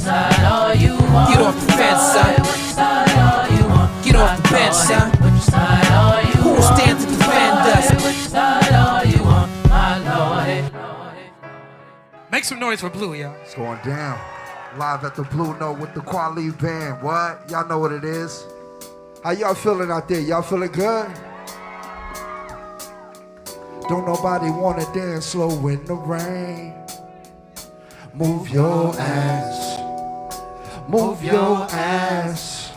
side are you on? Get off the fence, son. Which side are you on? Get off the bench, son. Which side are you Who will stand to defend us? Which side are you on, my lord? Make some noise for Blue, y'all. It's going down. Live at the Blue Note with the Kweli Band. What? Y'all know what it is. How y'all feeling out there? Y'all feeling good? Don't nobody wanna dance slow in the rain. Move your ass. Move your ass.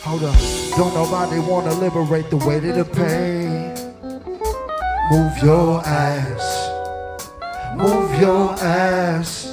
Hold up. Don't nobody wanna liberate the weight of the pain. Move your ass. Move your ass.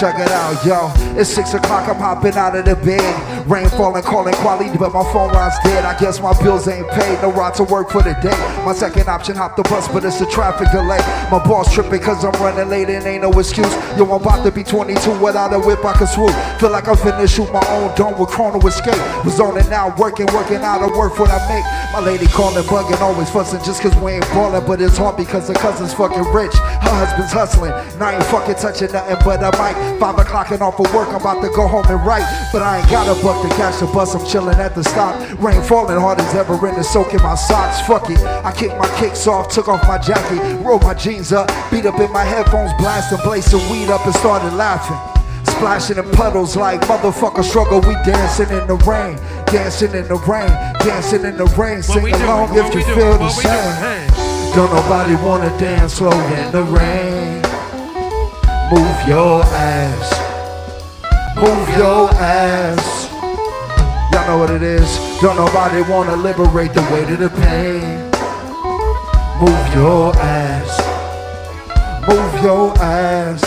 Check it out, yo. It's 6 o'clock, I'm hopping out of the bed. Rain falling, calling Kweli, but my phone line's dead. I guess my bills ain't paid, no ride to work for the day. My second option, hop the bus, but it's a traffic delay. My boss tripping cause I'm running late and ain't no excuse. Yo, I'm about to be 22 without a whip I can swoop. Feel like I'm finna shoot my own dome with chrono escape. Was on it now, working out of work what I make. My lady calling, bugging, always fussing just cause we ain't ballin'. But it's hard because her cousin's fucking rich. Her husband's hustling. Now I ain't fucking touching nothing but a mic. 5 o'clock and off of work, I'm about to go home and write. But I ain't got a buck to catch the bus, I'm chilling at the stop. Rain falling hard as ever in the soaking my socks. Fuck it, I kicked my kicks off, took off my jacket, rolled my jeans up, beat up in my headphones, blasting, blazing weed up and started laughing. Splashing in puddles like motherfucker struggle, we dancing in the rain. Dancing in the rain, dancing in the rain. Sing along if you feel the same. Don't nobody wanna dance slow in the rain. Move your ass. Move your ass. Y'all know what it is. Don't nobody wanna liberate the weight of the pain. Move your ass. Move your ass.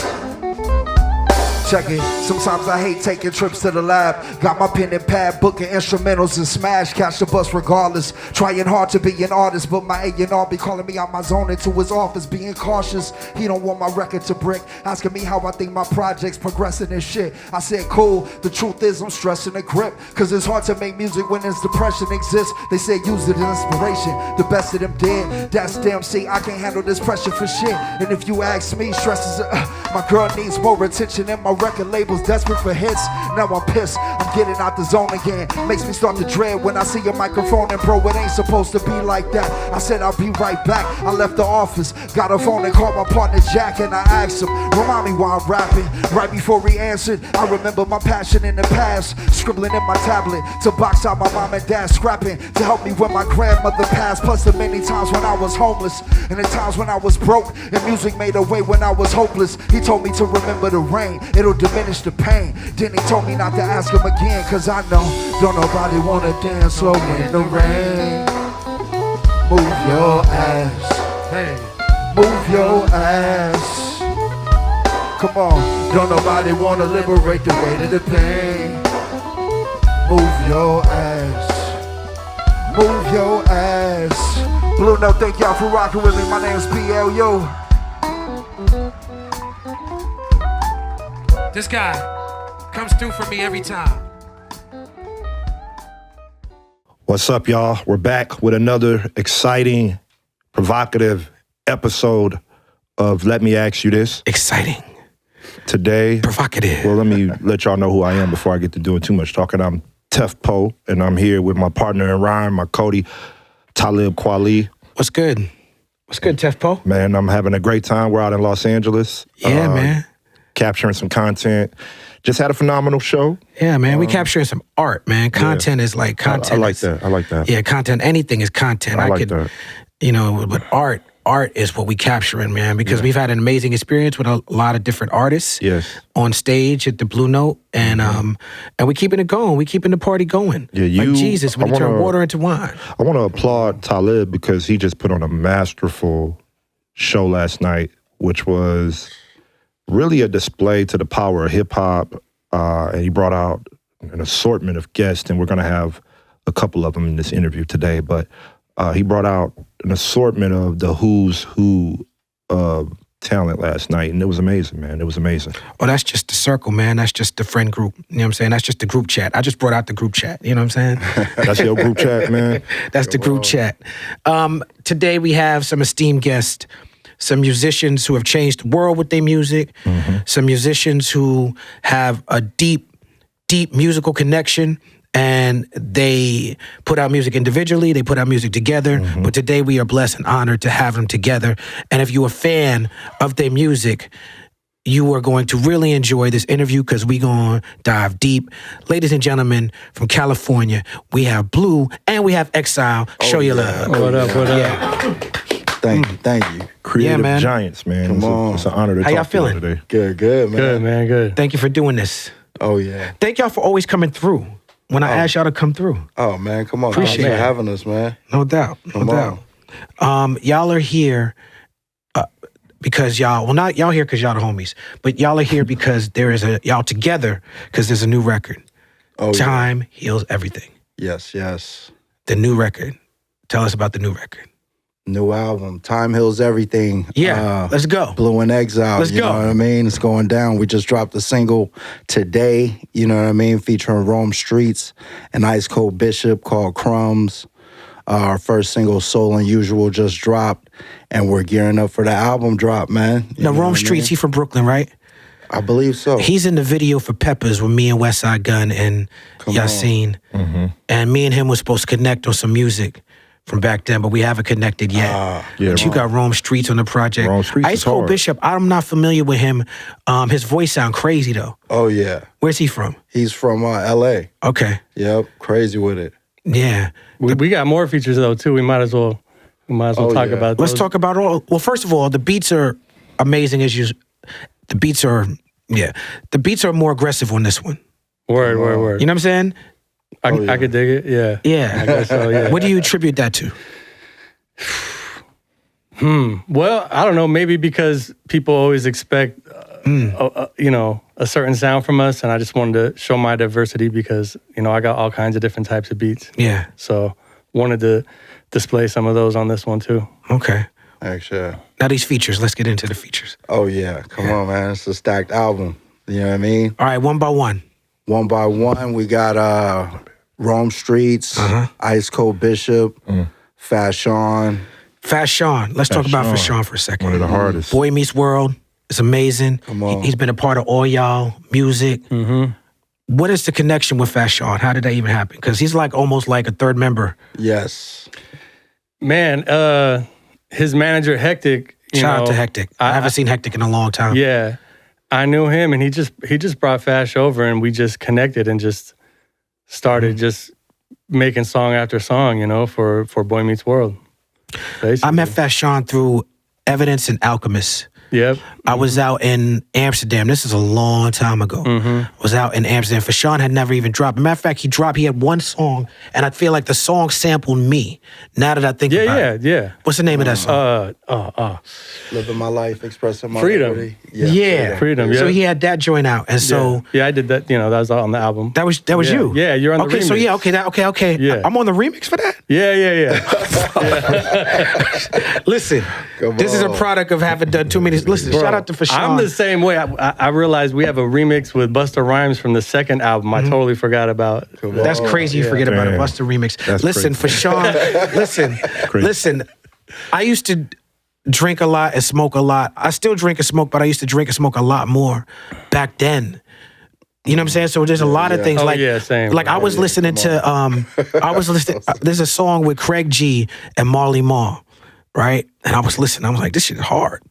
Check it. Sometimes I hate taking trips to the lab. Got my pen and pad, booking instrumentals and smash. Catch the bus regardless. Trying hard to be an artist, but my A&R be calling me out my zone into his office, being cautious. He don't want my record to break, asking me how I think my project's progressing and shit. I said cool, the truth is I'm stressing the grip, cause it's hard to make music when this depression exists. They say use it as inspiration, the best of them dead. That's damn, see, I can't handle this pressure for shit. And if you ask me, stress is my girl needs more attention and my record label's desperate for hits. Now I'm pissed, I'm getting out the zone again. Makes me start to dread when I see a microphone and bro, it ain't supposed to be like that. I said I'll be right back, I left the office, got a phone and called my partner Jack and I asked him, remind me why I'm rapping. Right before he answered, I remember my passion in the past, scribbling in my tablet to box out my mom and dad, scrapping to help me when my grandmother passed, plus the many times when I was homeless and the times when I was broke and music made a way when I was hopeless. He told me to remember the rain, it'll diminish the pain. Then he told me not to ask him again, cause I know don't nobody wanna dance slow in the rain. Move your ass. Hey. Move your ass. Come on, don't nobody wanna liberate the weight of the pain. Move your ass. Move your ass. Blue Note, thank y'all for rocking with me. My name's PLU. This guy comes through for me every time. What's up, y'all? We're back with another exciting, provocative episode of Let Me Ask You This. Exciting. Today, provocative. Well, let me let y'all know who I am before I get to doing too much talking. I'm Tef Poe, and I'm here with my partner in rhyme, my Cody, Talib Kweli. What's good? What's good, Tef Poe? Man, I'm having a great time. We're out in Los Angeles. Yeah, man. Capturing some content. Just had a phenomenal show. Yeah, man. We capturing some art, man. Content is like content. I like that. I like that. Yeah, content. Anything is content. I like that. You know, but art is what we capturing, man. Because we've had an amazing experience with a lot of different artists. Yes. On stage at the Blue Note, and we keeping it going. We keeping the party going. Yeah, like Jesus when he turned water into wine. I want to applaud Talib because he just put on a masterful show last night, which was really a display to the power of hip-hop, and he brought out an assortment of guests, and we're going to have a couple of them in this interview today, but he brought out an assortment of the who's who of talent last night, and it was amazing, man. It was amazing. Oh, that's just the circle, man. That's just the friend group. You know what I'm saying? That's just the group chat. I just brought out the group chat. You know what I'm saying? That's your group chat, man? That's the group chat. Today we have some esteemed guests, some musicians who have changed the world with their music, some musicians who have a deep musical connection, and they put out music individually, they put out music together, but today we are blessed and honored to have them together. And if you're a fan of their music, you are going to really enjoy this interview because we're going to dive deep. Ladies and gentlemen, from California, we have Blu and we have Exile. Show your love. What up? Yeah. Thank you. Creative man. giants, man. Come on. It's an honor to How talk y'all to you feeling? today. Good, man. Good, man, good. Thank you for doing this. Oh, yeah. Thank y'all for always coming through when I asked y'all to come through. Oh, man, come on. Appreciate Thanks for it. having us, man. No doubt. Come on. Y'all are here because y'all, well, not y'all here because y'all the homies, but y'all are here because y'all together because there's a new record. Oh, Time Heals Everything. Yes. The new record. Tell us about the new record. New album, Time Heals Everything. Yeah, let's go. Blu and Exile. Let's you go. know what I mean? It's going down. We just dropped a single today, you know what I mean, featuring Rome Streets and Ice Cold Bishop called Crumbs. Our first single, Soul Unusual, just dropped, and we're gearing up for the album drop, man. You Now, know Rome what I Streets, mean? he from Brooklyn, right? I believe so. He's in the video for Peppers with me and Westside Gun and Come on. Yassine. And me and him was supposed to connect on some music from back then, but we haven't connected yet. Yeah, But you got Rome Streets on the project. Rome Streets Ice is Cold hard. Bishop, I'm not familiar with him. His voice sound crazy though. Oh, yeah. Where's he from? He's from L.A. Okay. Yep, crazy with it. Yeah. We got more features though too. We might as well Oh, talk yeah. about Let's those. talk about all. Well, first of all, the beats are amazing as you. The beats are more aggressive on this one. Word. You know what I'm saying? I could dig it. Yeah. Yeah. I guess so. Yeah. What do you attribute that to? Well, I don't know. Maybe because people always expect, a certain sound from us, and I just wanted to show my diversity because I got all kinds of different types of beats. Yeah. So wanted to display some of those on this one too. Okay. Actually. Now these features. Let's get into the features. Oh, yeah. Come on, man. It's a stacked album. You know what I mean? All right, one by one. One by one, we got Rome Streets, Ice Cold Bishop, Fashawn. Fashawn. Let's talk about Fashawn. Fashawn for a second. One of the hardest. Boy Meets World. It's amazing. Come on. He's been a part of all y'all music. What is the connection with Fashawn? How did that even happen? Because he's like almost like a third member. Yes. Man, his manager Hectic. Shout out to Hectic. I haven't seen Hectic in a long time. Yeah, I knew him, and he just brought Fash over, and we just connected and just started just making song after song, for Boy Meets World. Basically. I met Fashawn through Evidence and Alchemist. Yep. I was out in Amsterdam. This is a long time ago. I was out in Amsterdam. Fashawn had never even dropped. Matter of fact, he had one song, and I feel like the song sampled me. Now that I think about it. Yeah. What's the name of that song? Living my life, expressing my Freedom. liberty. Yeah. Freedom, yeah. So he had that joint out, and so Yeah, I did that. That was on the album. that was you. Yeah, you're on the okay. remix. So yeah, okay. Yeah. I'm on the remix for that. Yeah. Listen, Come this is a on. product of having done too many. Listen, shout out to Fashawn. I'm the same way. I realized we have a remix with Busta Rhymes from the second album. I totally forgot about. That's crazy. You forget about it. Damn. Busta remix. That's Listen, Fashawn. Listen. I used to drink a lot and smoke a lot. I still drink and smoke, but I used to drink and smoke a lot more back then. You know what I'm saying? So there's a lot of things Oh, like yeah, same. Like I was listening to there's a song with Craig G and Marley Marl, right? And I was listening. I was like, this shit is hard.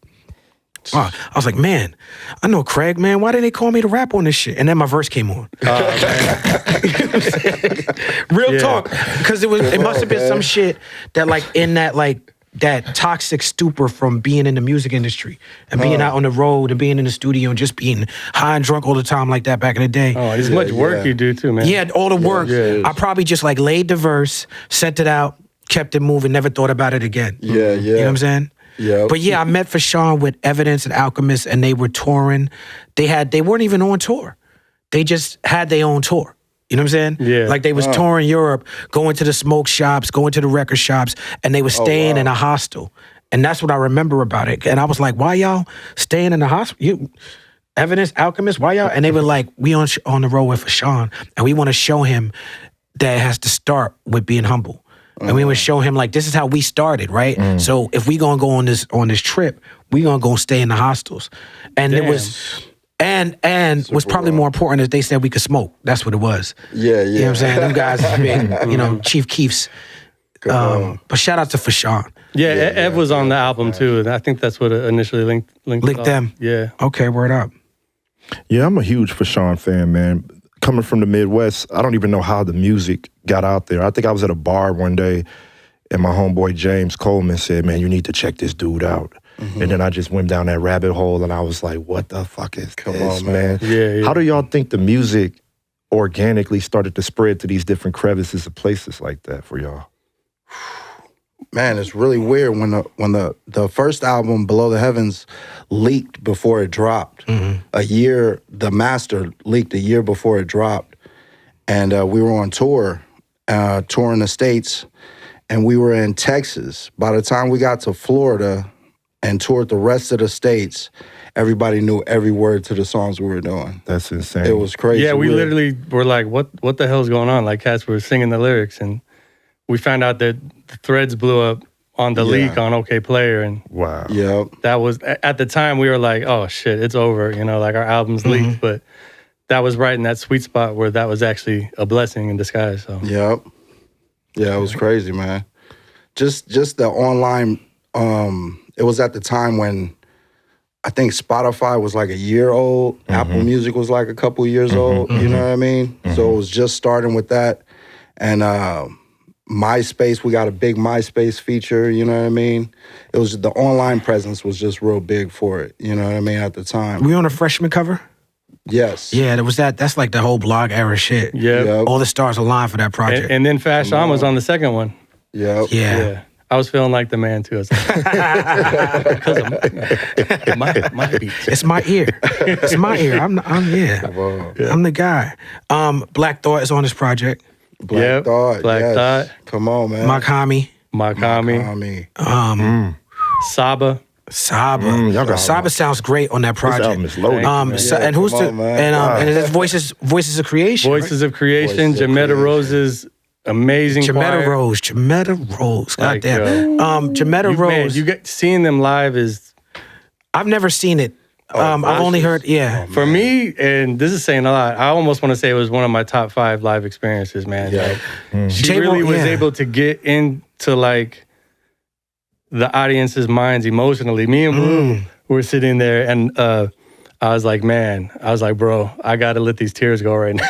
I was like, man, I know Craig, man. Why didn't they call me to rap on this shit? And then my verse came on. Real talk, because it must have been some shit that like in that like that toxic stupor from being in the music industry and being out on the road and being in the studio and just being high and drunk all the time like that back in the day. Oh, it's much work you do too, man. Yeah, all the work. yeah. I probably just like laid the verse, sent it out, kept it moving, never thought about it again. Yeah. You know what I'm saying? Yeah. But yeah, I met Fashawn with Evidence and Alchemist, and they were touring. They weren't even on tour. They just had their own tour. You know what I'm saying? Yeah. Like they was touring Europe, going to the smoke shops, going to the record shops, and they were staying in a hostel. And that's what I remember about it. And I was like, why y'all staying in the hostel? Evidence, Alchemist, why y'all? And they were like, we on the road with Fashawn, and we want to show him that it has to start with being humble. And we would show him like, this is how we started, right? So if we gonna go on this trip, we gonna go stay in the hostels. And it Damn. was, and what's probably more important is they said we could smoke. That's what it was. Yeah, yeah. You know what I'm saying? Them guys is big, Chief Keef's. But shout out to Fashawn. Yeah, Ev was on the album too, and I think that's what initially linked them. Yeah. Okay, word up. Yeah, I'm a huge Fashawn fan, man. Coming from the Midwest, I don't even know how the music got out there. I think I was at a bar one day, and my homeboy James Coleman said, man, you need to check this dude out. And then I just went down that rabbit hole, and I was like, what the fuck is this, man? Yeah. How do y'all think the music organically started to spread to these different crevices of places like that for y'all? Man, it's really weird when the first album, Below the Heavens, leaked before it dropped. The master leaked a year before it dropped. And we were on tour, touring the States, and we were in Texas. By the time we got to Florida and toured the rest of the States, everybody knew every word to the songs we were doing. That's insane. It was crazy. Yeah, we weird. literally were like, what the hell's going on? Like, cats were singing the lyrics, and we found out that the threads blew up on the leak on OK Player, and Wow. Yeah. that was, at the time, we were like, oh shit, it's over, like our album's leaked, but that was right in that sweet spot where that was actually a blessing in disguise, so. Yep. Yeah, it was crazy, man. Just the online, it was at the time when I think Spotify was like a year old, Apple Music was like a couple years old, you know what I mean? So it was just starting with that. And MySpace, we got a big MySpace feature, you know what I mean? It was, the online presence was just real big for it, you know what I mean, at the time. We on a freshman cover? Yes. Yeah, there was that. That's like the whole blog era shit. Yeah. Yep. All the stars aligned for that project. And then Fashawn was on the second one. Yep. yeah. I was feeling like the man too. I was like, because of my beat. It's my ear. It's my ear. I'm the guy. Black Thought is on this project. Black Thought. Black yes. Thought. Come on, man. Makami. Makami. Saba. Saba. y'all got Saba sounds great on that This project. album is loaded. And who's come the on, man. and it's Voices of Creation. Voices of Creation. Voices of Jametta Creation. Rose's amazing Jametta choir. Rose. Like, Goddamn. Jametta Rose. You get seeing them live is I've never seen it. I've only heard. Yeah. for me, and this is saying a lot. I almost want to say it was one of my top 5 live experiences, man. Yeah. Like, she J-Mo, really was yeah. able to get into like the audience's minds emotionally. Me and Blue were sitting there, and I was like, bro, I gotta let these tears go right now.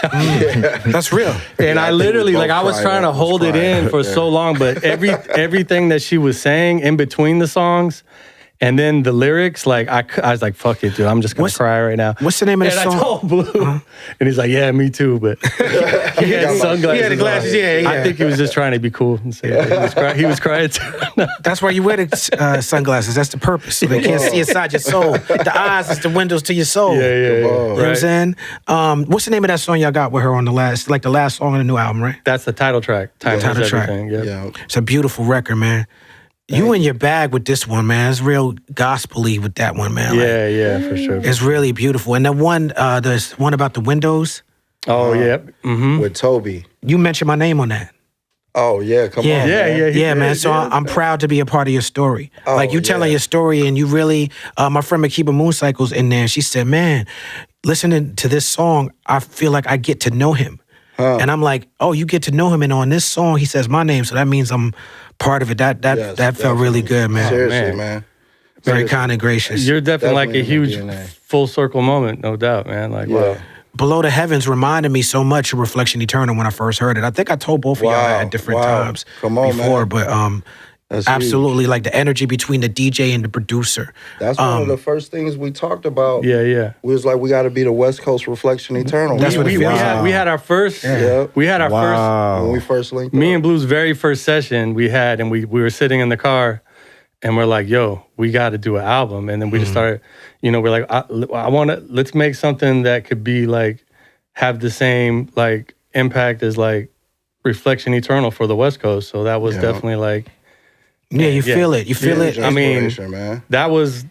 That's real. And Yeah, I I think literally, we like, both I was cried. trying I to was hold it crying. in for so long, but everything that she was saying in between the songs, and then the lyrics, like, I was like, fuck it, dude, I'm just gonna cry right now. What's the name of the And song? I told Blue, and he's like, yeah, me too, but he had sunglasses. He had the glasses, on. yeah. I think he was just trying to be cool and say he was crying too. That's why you wear the sunglasses. That's the purpose. So they can't see inside your soul. The eyes is the windows to your soul. Yeah. You know what I'm saying? What's the name of that song y'all got with her on the last song on the new album, right? That's the title track. Time Title is track. everything. Yep. Yeah. It's a beautiful record, man. You in your bag with this one, man. It's real gospel-y with that one, man. Like, Yeah, for sure. it's really beautiful. And the one about the windows, Oh, yeah. With Toby. you mentioned my name on that. Oh, yeah. Come Yeah. on. Yeah, he Yeah, man. did, So yeah. I'm proud to be a part of your story. Oh, like you telling yeah. your story, and you really, my friend Makiba Mooncycle's in there. She said, "Man, listening to this song, I feel like I get to know him." And I'm like, "Oh, you get to know him, and on this song, he says my name, so that means I'm part of it." That Yes, felt really good, man. Seriously, man. man. Very kind and gracious. You're definitely like a Definitely in huge the DNA. full circle moment, no doubt, man. Like, wow. Below the Heavens reminded me so much of Reflection Eternal when I first heard it. I think I told both of y'all Wow, at different wow. times Come on, before, man. but That's absolutely like the energy between the DJ and the producer. That's one of the first things we talked about. Yeah. We was like, we got to be the West Coast Reflection Eternal. That's what it we feels had our first. Yeah. We had our first. When we first linked Me up. and Blue's very first session we had, and we were sitting in the car, and we're like, "Yo, we got to do an album." And then we just started. We're like, "I want to. Let's make something that could be like, have the same like impact as like Reflection Eternal for the West Coast." So that was definitely like. Yeah, you feel it. You feel it. I mean, man. that was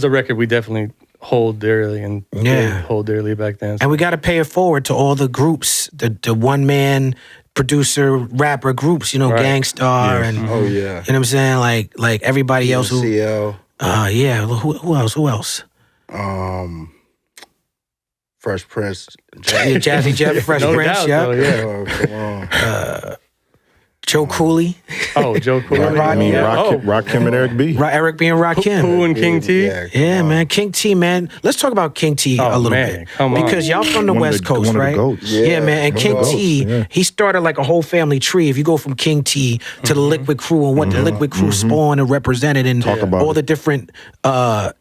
a record we definitely hold dearly and Yeah. hold dearly back then. And we got to pay it forward to all the groups, the one man producer rapper groups, Right. Gangstar and Oh, yeah. you know what I'm saying, like everybody else who CL. Yeah. Who else? Fresh Prince. Yeah, Jazzy Jeff, Fresh No Prince. doubt, Yeah. though, yeah. Oh, come on. Joe Cooley, Oh, Joe Cooley. I mean, Yeah. Rakim and Eric B. Eric B. and Rakim. Pooh and King T. Yeah, man. King T, man. Let's talk about King T a little man, bit. come on. Because y'all from the One of West the- Coast, one of the right? goats. Yeah, man. And one King of the T, goats, yeah. he started like a whole family tree. If you go from King T to the Liquid Crew and what the Liquid Crew spawned and represented and about all it. the different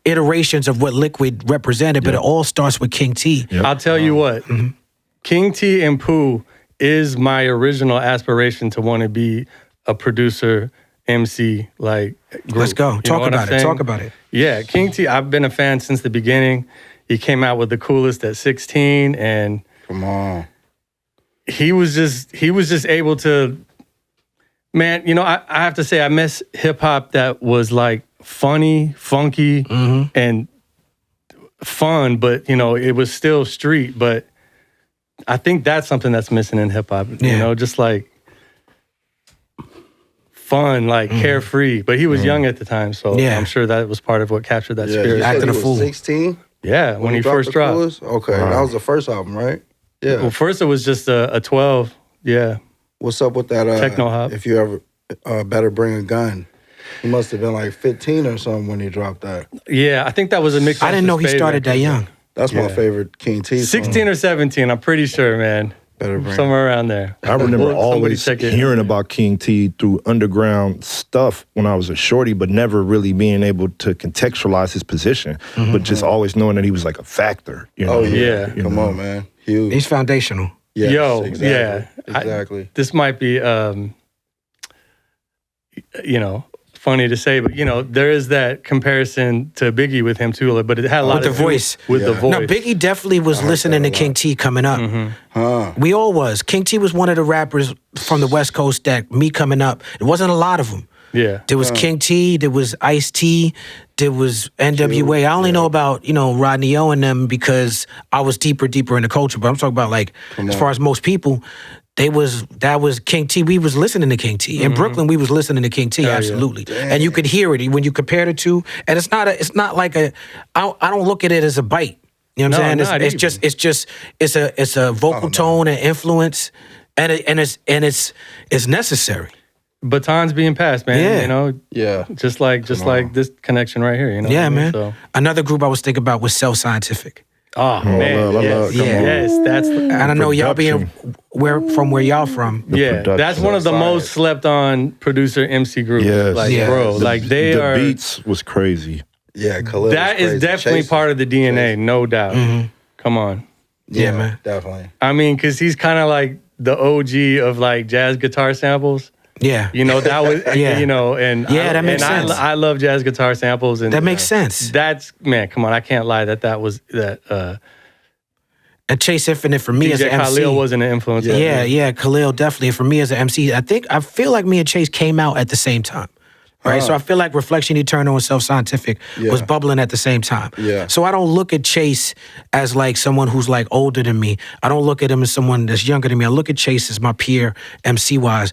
iterations of what Liquid represented, but it all starts with King T. Yep. I'll tell you what, King T and Pooh is my original aspiration to want to be a producer, MC, like group. Let's go. You know Talk what I'm about it. saying? Talk about it. Yeah, King T, I've been a fan since the beginning. He came out with The Coolest at 16, and Come on. he was just able to, man, you know, I have to say I miss hip hop that was like funny, funky, and fun, but you know, it was still street. But I think that's something that's missing in hip hop. You Yeah. know, just like fun, like carefree. But he was young at the time, so Yeah. I'm sure that was part of what captured that Yeah, you spirit. said Acting he a fool. was 16 Yeah, when he dropped first The dropped. Coolest? Okay, that was the first album, right? Yeah. Well, first it was just a 12. Yeah. What's up with that? Techno hop. If you ever better bring a gun. He must have been like 15 or something when he dropped that. Yeah, I think that was a mix. I didn't know he started that young. That's my favorite King T song. 16 or 17, I'm pretty sure, man. Better bring Somewhere around there. I remember Somebody always check it. hearing about King T through underground stuff when I was a shorty, but never really being able to contextualize his position, but just always knowing that he was like a factor. You know? Oh yeah, Yeah. come on, man, huge. He's foundational. Yes, Yo, exactly. yeah. Exactly. This might be, you know, funny to say, but you know, there is that comparison to Biggie with him too, but it had a lot With the to do voice. With the Yeah. voice. No, Biggie definitely was listening to King T coming up. Huh. We all was. King T was one of the rappers from the West Coast that me coming up, it wasn't a lot of them. Yeah. There was King T, there was Ice-T, there was NWA. I only know about, you know, Rodney O and them because I was deeper in the culture. But I'm talking about like, as far as most people, that was King T. We was listening to King T. In Brooklyn, we was listening to King T, absolutely. And you could hear it when you compared it to, and it's not like I don't look at it as a bite. You know what I'm No, saying? not It's a vocal tone and influence, and it's necessary. Batons being passed, man. Yeah. You know, Yeah. just like this connection right here, you know? Yeah, what I mean? man. So, Another group I was thinking about was Self Scientific. oh, man. love, yes. come on. Yes, that's And I know y'all being where y'all from. yeah, production. that's one of the most slept on producer MC groups. Yes. Like, Yeah. bro, like they the are. beats was crazy. Yeah, Khalil. That is definitely part of the DNA, no doubt. Come on. Yeah, man. Definitely. I mean, because he's kind of like the OG of like jazz guitar samples. Yeah. You know, that was, Yeah. you know, and Yeah, that makes sense. I love jazz guitar samples. And That makes sense. That's, man, come on. I can't lie that was, And Chase Infinite for me as DJ an MC. Khalil wasn't an influence. Yeah, Khalil definitely. For me as an MC, I feel like me and Chase came out at the same time. Right? So I feel like Reflection Eternal and Self Scientific was bubbling at the same time. Yeah. So I don't look at Chase as like someone who's like older than me. I don't look at him as someone that's younger than me. I look at Chase as my peer MC wise.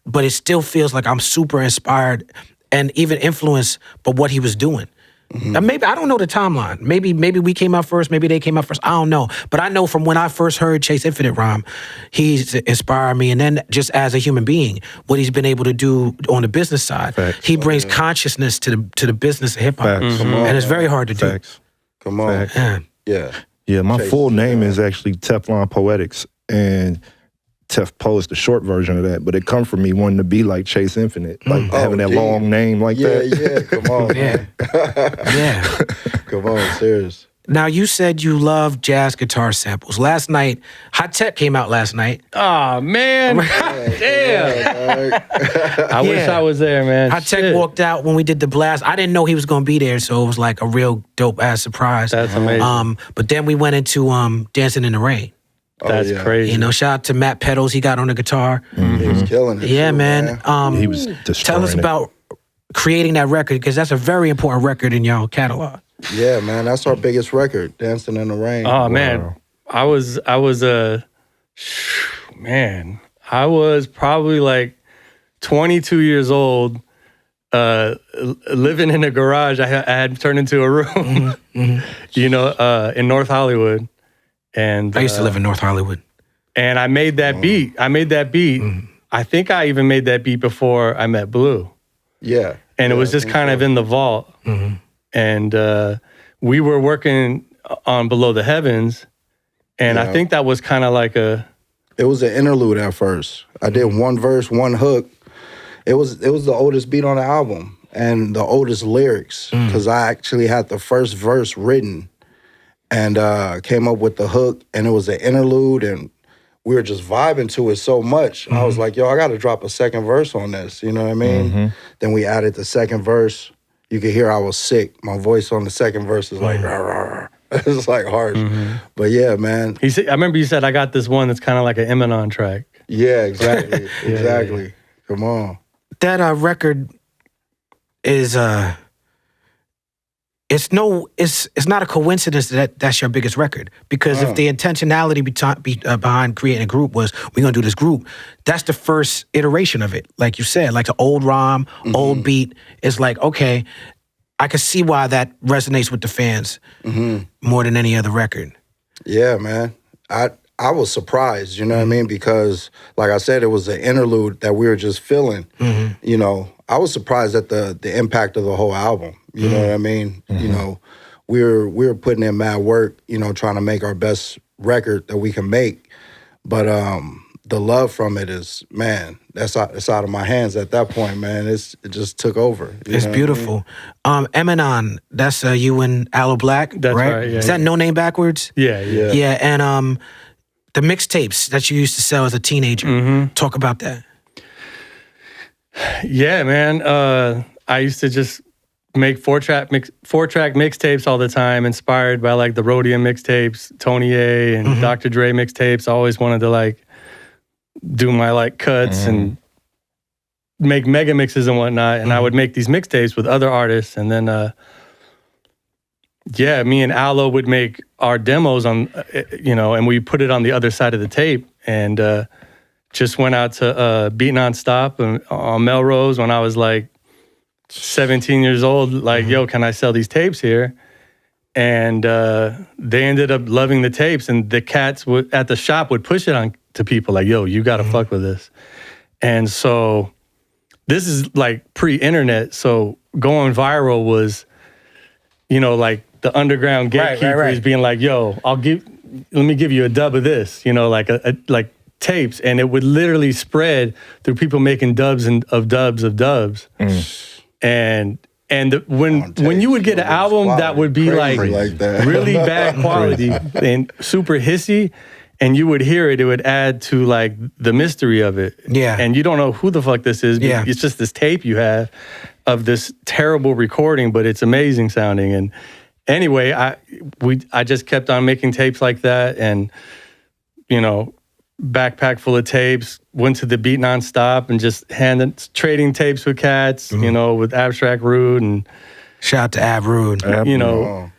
But it still feels like I'm super inspired and even influenced by what he was doing. And maybe I don't know the timeline. Maybe we came out first. Maybe they came out first. I don't know. But I know from when I first heard Chase Infinite rhyme, he's inspired me. And then just as a human being, what he's been able to do on the business side, he brings consciousness to the business of hip hop, Facts. and it's very hard to do. Facts. Come on. Facts. Yeah. Yeah. Yeah, my full name is actually Teflon Poetics, and Tef Poe is the short version of that, but it come from me wanting to be like Chase Infinite, like having that deep. long name like Yeah, that. yeah. Come on. Yeah. Man. Yeah. Come on. Serious. Now you said you love jazz guitar samples. Last night, Hot Tech came out last night. Oh, man. Damn. I wish Yeah. I was there, man. Hot Tech Shit. walked out when we did the blast. I didn't know he was going to be there, so it was like a real dope ass surprise. That's amazing. But then we went into Dancin In The Rain. That's yeah. crazy. You know, shout out to Matt Pedals. He got on the guitar. He was killing it. Yeah, too, man. He was Tell destroying us it. about creating that record, because that's a very important record in your catalog. Yeah, man. That's our biggest record, Dancing in the Rain. Oh man, I was man, I was probably like 22 years old living in a garage, I had turned into a room, you know, in North Hollywood. And I used to live in North Hollywood. And I made that beat. I think I even made that beat before I met Blu. Yeah. And it was just kind of in the vault. And we were working on Below the Heavens. And I think that was kind of like it was an interlude at first. I did one verse, one hook. It was the oldest beat on the album and the oldest lyrics because I actually had the first verse written and came up with the hook, and it was an interlude, and we were just vibing to it so much. I was like, yo, I got to drop a second verse on this. You know what I mean? Then we added the second verse. You could hear I was sick. My voice on the second verse is like, rah, rah, rah. It's like harsh. But yeah, man. I remember you said, I got this one that's kind of like an Eminem track. Yeah, exactly. Exactly. Yeah. Come on. That record is it's not a coincidence that that's your biggest record, because if the intentionality behind creating a group was we're gonna do this group, that's the first iteration of it. Like you said, like the old rhyme, old beat. It's like, okay, I can see why that resonates with the fans more than any other record. Yeah, man. I was surprised, you know what I mean? Because, like I said, it was an interlude that we were just feeling. You know, I was surprised at the impact of the whole album. You know what I mean? You know, we were putting in mad work, you know, trying to make our best record that we can make. But the love from it is, man, it's out of my hands at that point, man. It just took over. It's beautiful. Eminem, that's you and Aloe Blacc, That's right? right, yeah, Is that No Name Backwards? Yeah. Yeah, and the mixtapes that you used to sell as a teenager. Talk about that. Yeah, man. I used to just make four-track mixtapes all the time, inspired by like the Rhodium mixtapes, Tony A and Dr. Dre mixtapes. I always wanted to like do my like cuts and make mega mixes and whatnot. And I would make these mixtapes with other artists, and then me and Aloe would make our demos on, you know, and we put it on the other side of the tape, and just went out to Beat Nonstop on Melrose when I was like 17 years old, like, yo, can I sell these tapes here? And they ended up loving the tapes, and the cats at the shop would push it on to people like, yo, you got to fuck with this. And so this is like pre-internet, so going viral was, you know, like the underground gatekeepers being like, yo, let me give you a dub of this, you know, like like tapes, and it would literally spread through people making dubs of dubs. And when you would get an album that would be like that. really bad quality and super hissy, and you would hear it, it would add to like the mystery of it. Yeah. And you don't know who the fuck this is. Yeah. It's just this tape you have of this terrible recording, but it's amazing sounding. And anyway, I just kept on making tapes like that, and, you know, backpack full of tapes, went to the Beat Nonstop and just trading tapes with cats, you know, with Abstract Rude, and shout out to Ab Rude. You know,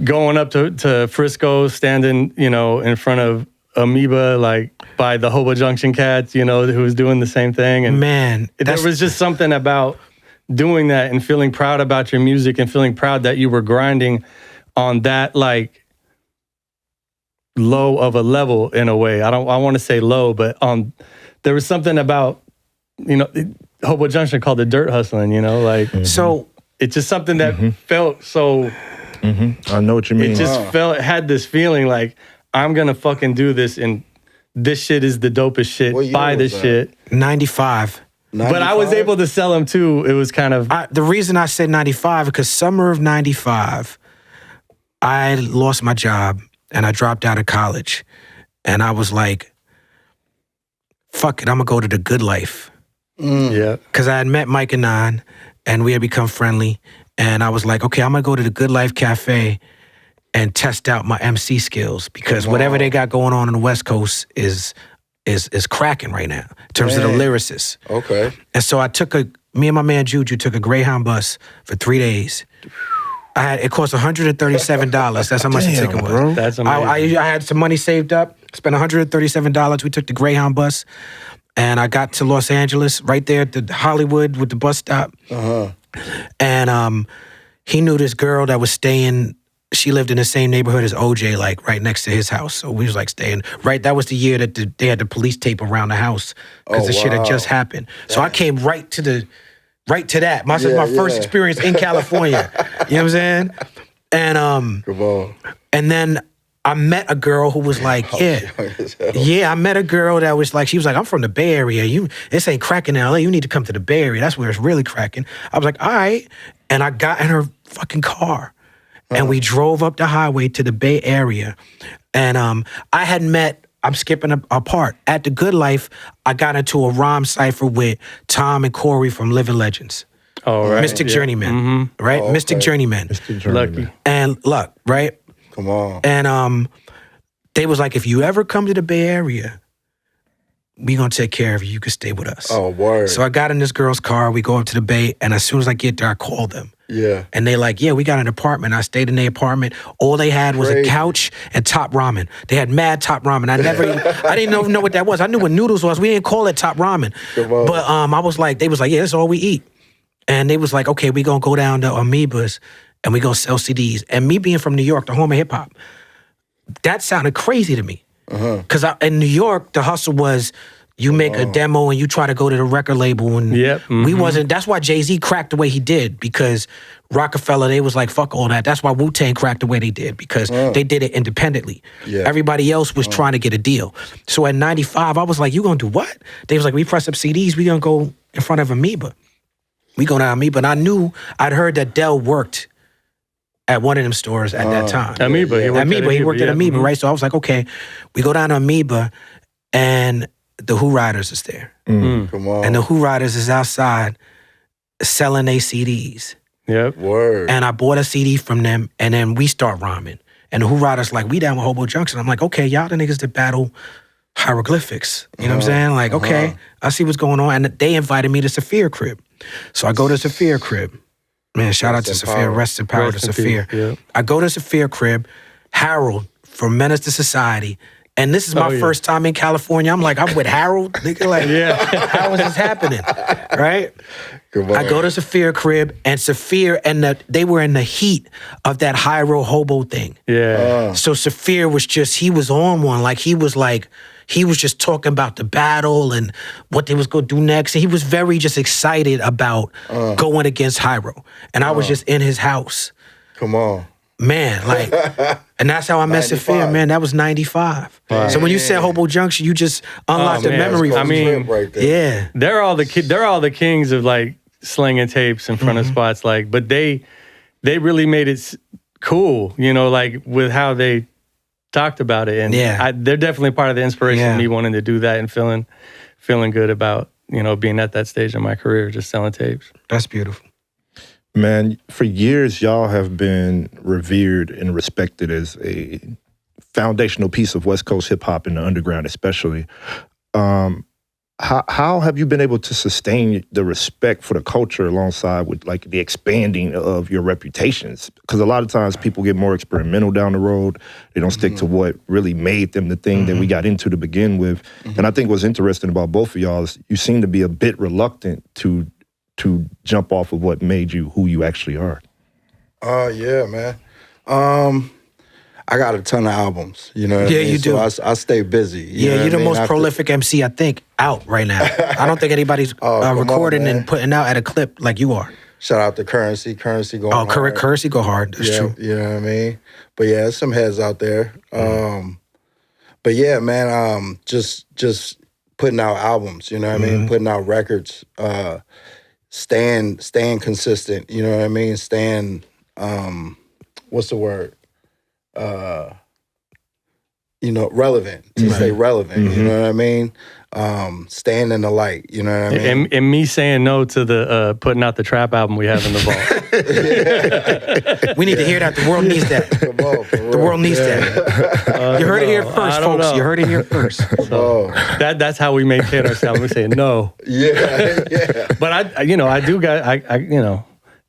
going up to Frisco, standing, you know, in front of Amoeba, like by the Hobo Junction cats, you know, who was doing the same thing. And man, there was just something about doing that and feeling proud about your music and feeling proud that you were grinding on that, like, low of a level in a way. I want to say low, but there was something about, you know, Hobo Junction called it dirt hustling, you know, like, so it's just something that felt so, I know what you mean. It just had this feeling like, I'm going to fucking do this, and this shit is the dopest shit. Buy this shit. 95. But I was able to sell them too. It was kind of... the reason I said 95 because summer of 95, I lost my job and I dropped out of college. And I was like, fuck it, I'm going to go to the Good Life. Yeah. Because I had met Mike and Nine, and we had become friendly. And I was like, okay, I'm going to go to the Good Life Cafe and test out my MC skills, because whatever they got going on the West Coast is cracking right now in terms of the lyricists. Okay. And so me and my man Juju took a Greyhound bus for 3 days. It cost $137. That's how much the ticket was. Bro. That's amazing. I had some money saved up, spent $137. We took the Greyhound bus. And I got to Los Angeles, right there at the Hollywood with the bus stop. And he knew this girl that was staying. She lived in the same neighborhood as OJ, like right next to his house. So we was like staying right. That was the year that they had the police tape around the house because the shit had just happened. So I came right to that. This is my first experience in California. You know what I'm saying? And and then I met a girl who was like, I met a girl that was like, she was like, I'm from the Bay Area. This ain't cracking in LA. You need to come to the Bay Area. That's where it's really cracking. I was like, all right. And I got in her fucking car and we drove up the highway to the Bay Area. And I had met, I'm skipping a part. At The Good Life, I got into a rhyme cipher with Tom and Corey from Living Legends. Oh, right. Mystic Journeyman, right? Oh, okay. Mystic Journeyman. Lucky. And Luck, right? Come on. And they was like, if you ever come to the Bay Area, we gonna take care of you. You can stay with us. Oh, word. So I got in this girl's car. We go up to the Bay, and as soon as I get there, I call them. Yeah. And they like, yeah, we got an apartment. I stayed in the apartment. All they had was a couch and Top Ramen. They had mad Top Ramen. I didn't know what that was. I knew what noodles was. We didn't call it Top Ramen. But I was like, they was like, yeah, that's all we eat. And they was like, okay, we gonna go down to Amoeba's and we gonna sell CDs. And me being from New York, the home of hip hop, that sounded crazy to me. Because in New York, the hustle was you make a demo and you try to go to the record label. And we wasn't, that's why Jay-Z cracked the way he did, because Rockefeller, they was like, fuck all that. That's why Wu-Tang cracked the way they did, because they did it independently. Everybody else was trying to get a deal. So at 95, I was like, you gonna do what? They was like, we press up CDs, we gonna go in front of Amoeba. We go to Amoeba. And I knew, I'd heard that Del worked at one of them stores at that time. Amoeba. He worked at Amoeba, right? So I was like, okay, we go down to Amoeba and the Who Riders is there. Come on. And the Who Riders is outside selling their CDs. Yep. Word. And I bought a CD from them, and then we start rhyming. And the Who Riders like, we down with Hobo Junction. I'm like, okay, y'all the niggas that battle hieroglyphics. You know what I'm saying? Like, okay, I see what's going on. And they invited me to Saphir crib. So I go to Saphir crib. Man, shout out to Saphir. Rest in power to Saphir. Yeah. I go to Saphir crib. Harold from Menace to Society. And this is my first time in California. I'm like, I'm with Harold. Nigga, like, how is this happening? Right? I go to Saphir crib, and Saphir they were in the heat of that Hyro Hobo thing. Yeah. So Saphir was he was on one. Like, he was just talking about the battle and what they was going to do next. And he was very just excited about going against Hyro. And I was just in his house. Come on. Man, like, and that's how I met Saphir, man. That was 95. Wow. So when you said Hobo Junction, you just unlocked the memory. I mean, right there. they're all the kings of like slinging tapes in front of spots, like, but they really made it cool, you know, like with how they talked about it, and they're definitely part of the inspiration of me wanting to do that and feeling good about, you know, being at that stage in my career, just selling tapes. That's beautiful. Man, for years, y'all have been revered and respected as a foundational piece of West Coast hip-hop in the underground especially. How have you been able to sustain the respect for the culture alongside with like the expanding of your reputations? Because a lot of times people get more experimental down the road. They don't stick to what really made them the thing that we got into to begin with. And I think what's interesting about both of y'all is you seem to be a bit reluctant to jump off of what made you who you actually are. Yeah, man. I got a ton of albums, you know what I mean? You do. So I stay busy. You're the most prolific MC, I think, out right now. I don't think anybody's recording and putting out at a clip like you are. Shout out to Currency. Currency going hard. Currency go hard. That's true. You know what I mean? But yeah, there's some heads out there. But yeah, man, just putting out albums, you know what I mean? Putting out records, staying consistent, you know what I mean? Staying, what's the word? You know, relevant, to stay relevant, you know what I mean? Staying in the light, you know what I mean? And me saying no to the putting out the trap album we have in the vault. We need to hear that. The world needs that. Come on, for real. The world needs that. You heard it here first, folks. You heard it here first. So that's how we maintain ourselves. We say no. Yeah. But I do got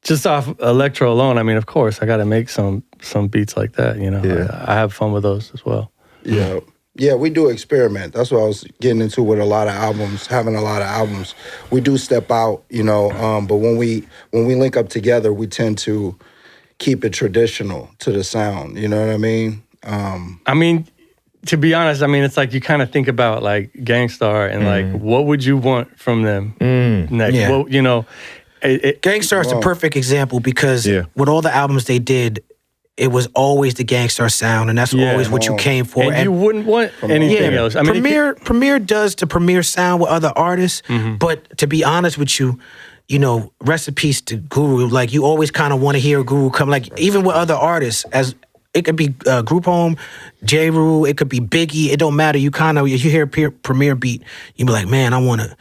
just off electro alone. I mean, of course, I got to make some beats like that. You know, I have fun with those as well. Yeah. Yeah, we do experiment. That's what I was getting into with a lot of albums, having a lot of albums. We do step out, you know, but when we link up together, we tend to keep it traditional to the sound. You know what I mean? I mean, to be honest, I mean, it's like you kind of think about like Gangstar and like, what would you want from them next? Yeah. Well, you know, Gangstar is the perfect example because with all the albums they did, it was always the Gangstar sound, and that's always what you came for. And you wouldn't want anything else. I mean, Premier does the Premier sound with other artists, but to be honest with you, you know, rest in peace to Guru. Like, you always kind of want to hear Guru come, like, even with other artists, as it could be Group Home, J. Rule, it could be Biggie, it don't matter. You kind of, you hear Premier beat, you be like, man, I want to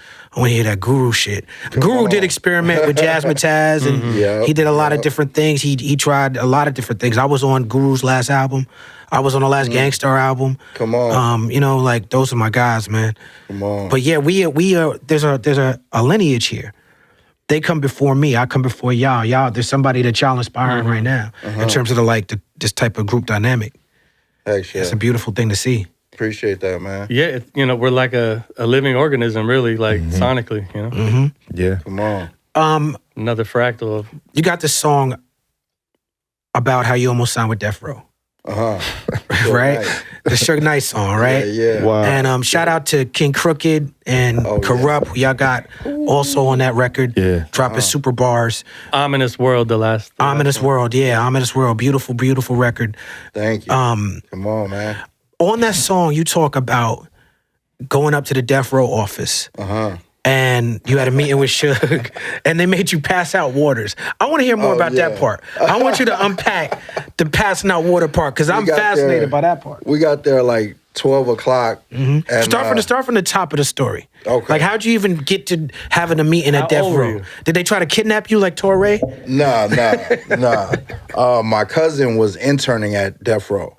hear that Guru shit. Guru did experiment with Jasmine Taz, and he did a lot of different things. He tried a lot of different things. I was on Guru's last album. I was on the last Gangstar album. Come on. You know, like, those are my guys, man. Come on. But yeah, we are. There's a lineage here. They come before me. I come before y'all. Y'all, there's somebody that y'all inspiring right now in terms of this type of group dynamic. Heck yeah. It's a beautiful thing to see. Appreciate that, man. Yeah, you know, we're like a living organism, really, like sonically, you know. Yeah. Come on. Another fractal of. You got this song about how you almost signed with Death Row. Right? The Suge Knight song, right? Yeah. Wow. And shout out to King Crooked and Corrupt, who y'all got also on that record. Yeah. Dropping super bars. Ominous World, the last Ominous World, yeah. Ominous World. Beautiful, beautiful record. Thank you. Come on, man. On that song, you talk about going up to the Death Row office. And you had a meeting with Suge, and they made you pass out waters. I want to hear more about that part. I want you to unpack the passing out water part, because I'm fascinated by that part. We got there like 12 o'clock. And, Start from the top of the story. Okay. Like, how'd you even get to having a meeting at Death old were Row? you? Did they try to kidnap you like Torre? Nah. My cousin was interning at Death Row.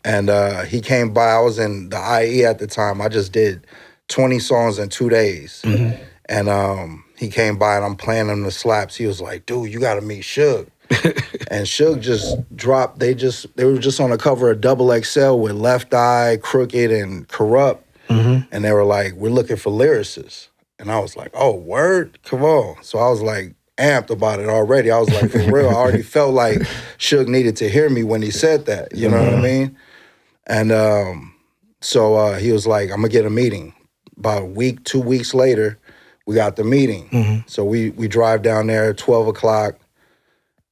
And he came by. I was in the IE at the time. I just did 20 songs in 2 days. And he came by, and I'm playing him the slaps. He was like, dude, you got to meet Suge. And Suge just dropped. They were just on the cover of Double XL with Left Eye, Crooked, and Corrupt. And they were like, we're looking for lyricists. And I was like, oh, word? Come on. So I was like amped about it already. I was like, for real, I already felt like Suge needed to hear me when he said that. You know what I mean? And so he was like, I'm going to get a meeting. About a week, 2 weeks later, we got the meeting. So we drive down there, 12 o'clock,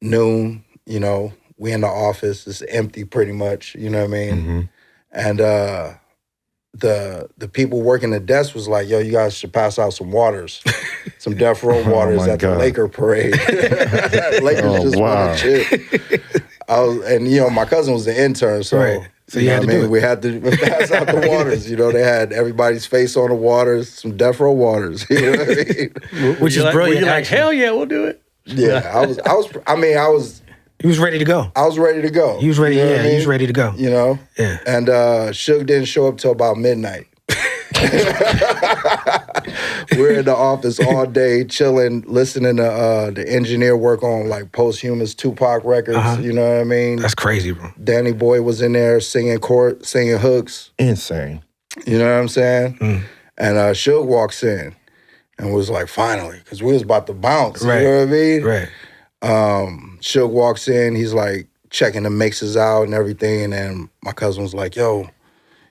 noon, you know, we in the office. It's empty pretty much, you know what I mean? And the people working the desk was like, yo, you guys should pass out some waters, some Death Row waters at the Laker parade. Lakers just won a chip. And, you know, my cousin was the intern, so... So you had to do it. We had to pass out the waters. You know, they had everybody's face on the waters, some Death Row waters. You know what I mean? Which is brilliant. You're like, hell yeah, we'll do it. Yeah, I was. He was ready to go. I was ready to go. He was ready. You know what I mean? He was ready to go. You know. Yeah. And Suge didn't show up till about midnight. We're in the office all day, chilling, listening to the engineer work on like posthumous Tupac records. You know what I mean? That's crazy, bro. Danny Boy was in there singing hooks. Insane. You know what I'm saying? And Suge walks in and was like, finally, because we was about to bounce. Right. You know what I mean? Right. Suge walks in, he's like checking the mixes out and everything. And then my cousin was like, yo,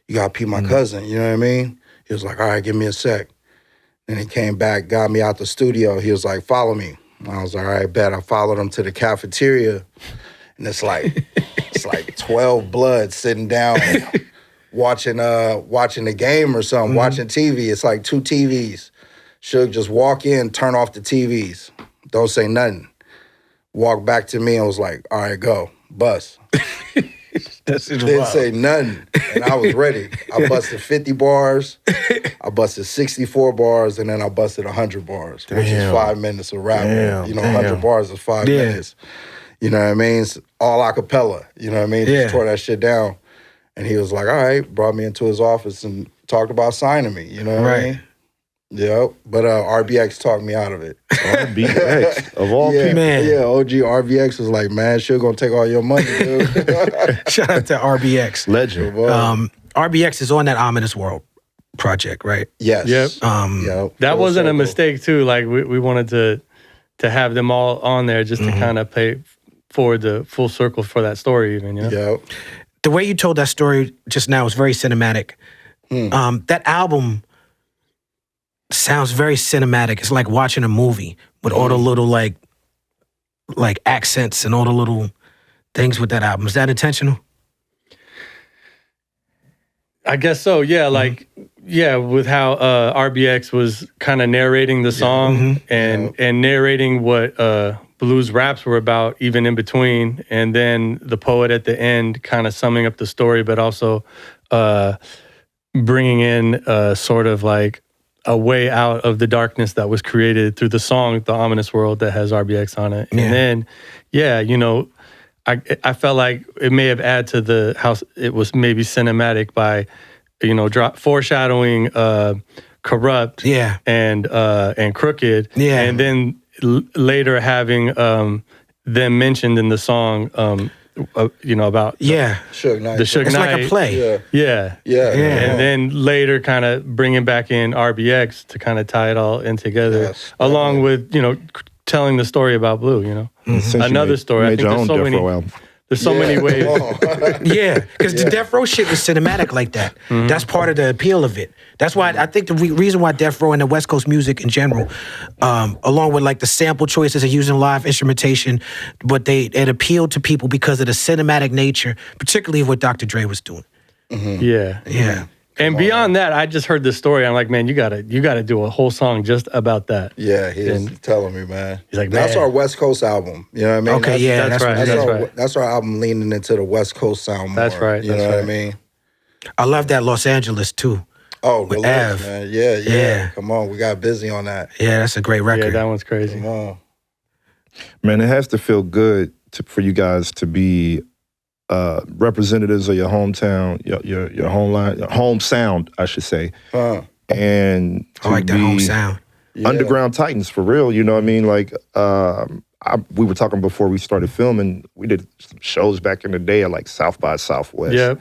you gotta peep my cousin. You know what I mean? He was like, all right, give me a sec. And he came back, got me out the studio. He was like, follow me. I was like, all right, bet. I followed him to the cafeteria. And it's like 12 bloods sitting down watching the game or something, watching TV. It's like 2 TVs. Suge just walk in, turn off the TVs. Don't say nothing. Walk back to me and was like, all right, go. Bust. Didn't say nothing. And I was ready. I busted 50 bars. I busted 64 bars. And then I busted 100 bars, which is 5 minutes of rapping. You know, 100 bars is 5 minutes. You know what I mean? It's all a cappella. You know what I mean? Just tore that shit down. And he was like, all right, brought me into his office and talked about signing me. You know what I mean? Yep. But RBX talked me out of it. RBX, of all people. Man. Yeah, OG RBX was like, man, Suge gonna take all your money, dude. Shout out to RBX. Legend. RBX is on that Ominous World project, right? Yes. Yep. Yep. That Full wasn't a circle. mistake too. Like we wanted to have them all on there just to kind of pay forward the full circle for that story even, you know? Yep. The way you told that story just now was very cinematic. That album sounds very cinematic. It's like watching a movie with all the little like accents and all the little things with that album. Is that intentional? I guess so, yeah. Like, yeah, with how RBX was kind of narrating the song and narrating what blues raps were about, even in between, and then the poet at the end kind of summing up the story, but also bringing in sort of like a way out of the darkness that was created through the song, The Ominous World, that has RBX on it. Yeah. And then, yeah, you know, I felt like it may have added to the house. It was maybe cinematic by, you know, foreshadowing Corrupt and Crooked. Yeah. And then later having them mentioned in the song, you know, about Suge Knight. The Suge Knight. It's like a play. Yeah. And then later kind of bringing back in RBX to kind of tie it all in together, along with, you know, telling the story about Blue, you know. Another story. I think there's so many. There's so many ways. Yeah, because the Death Row shit was cinematic like that. That's part of the appeal of it. That's why I think the reason why Death Row and the West Coast music in general, along with like the sample choices and using live instrumentation, but it appealed to people because of the cinematic nature, particularly of what Dr. Dre was doing. Yeah. And beyond that, I just heard this story. I'm like, man, you gotta do a whole song just about that. Yeah, he's telling me, man. He's like, that's our West Coast album. You know what I mean? Okay, that's right. That's our album leaning into the West Coast sound more. That's right. You know what I mean? I love that Los Angeles too. Oh, with relax, Av. man. Yeah. Come on, we got busy on that. Yeah, that's a great record. Yeah, that one's crazy. Come on. Man, it has to feel good for you guys to be representatives of your hometown, your home sound, I should say. And I like that home sound. Underground Titans, for real. You know what I mean? Like, we were talking before we started filming. We did some shows back in the day at like South by Southwest. Yeah,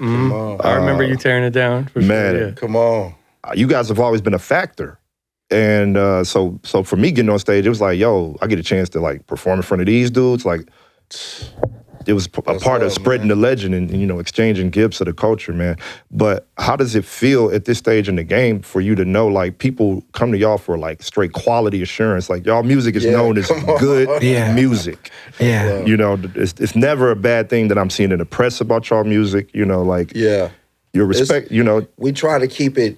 I remember you tearing it down. For man, sure, yeah. Come on. You guys have always been a factor. And so for me getting on stage, it was like, yo, I get a chance to like perform in front of these dudes. Like, it was a part of spreading the legend and, you know, exchanging gifts of the culture, man. But how does it feel at this stage in the game for you to know, like, people come to y'all for, like, straight quality assurance? Like, y'all music is known as good music. Yeah. You know, it's never a bad thing that I'm seeing in the press about y'all music, you know, like, your respect, you know. We try to keep it,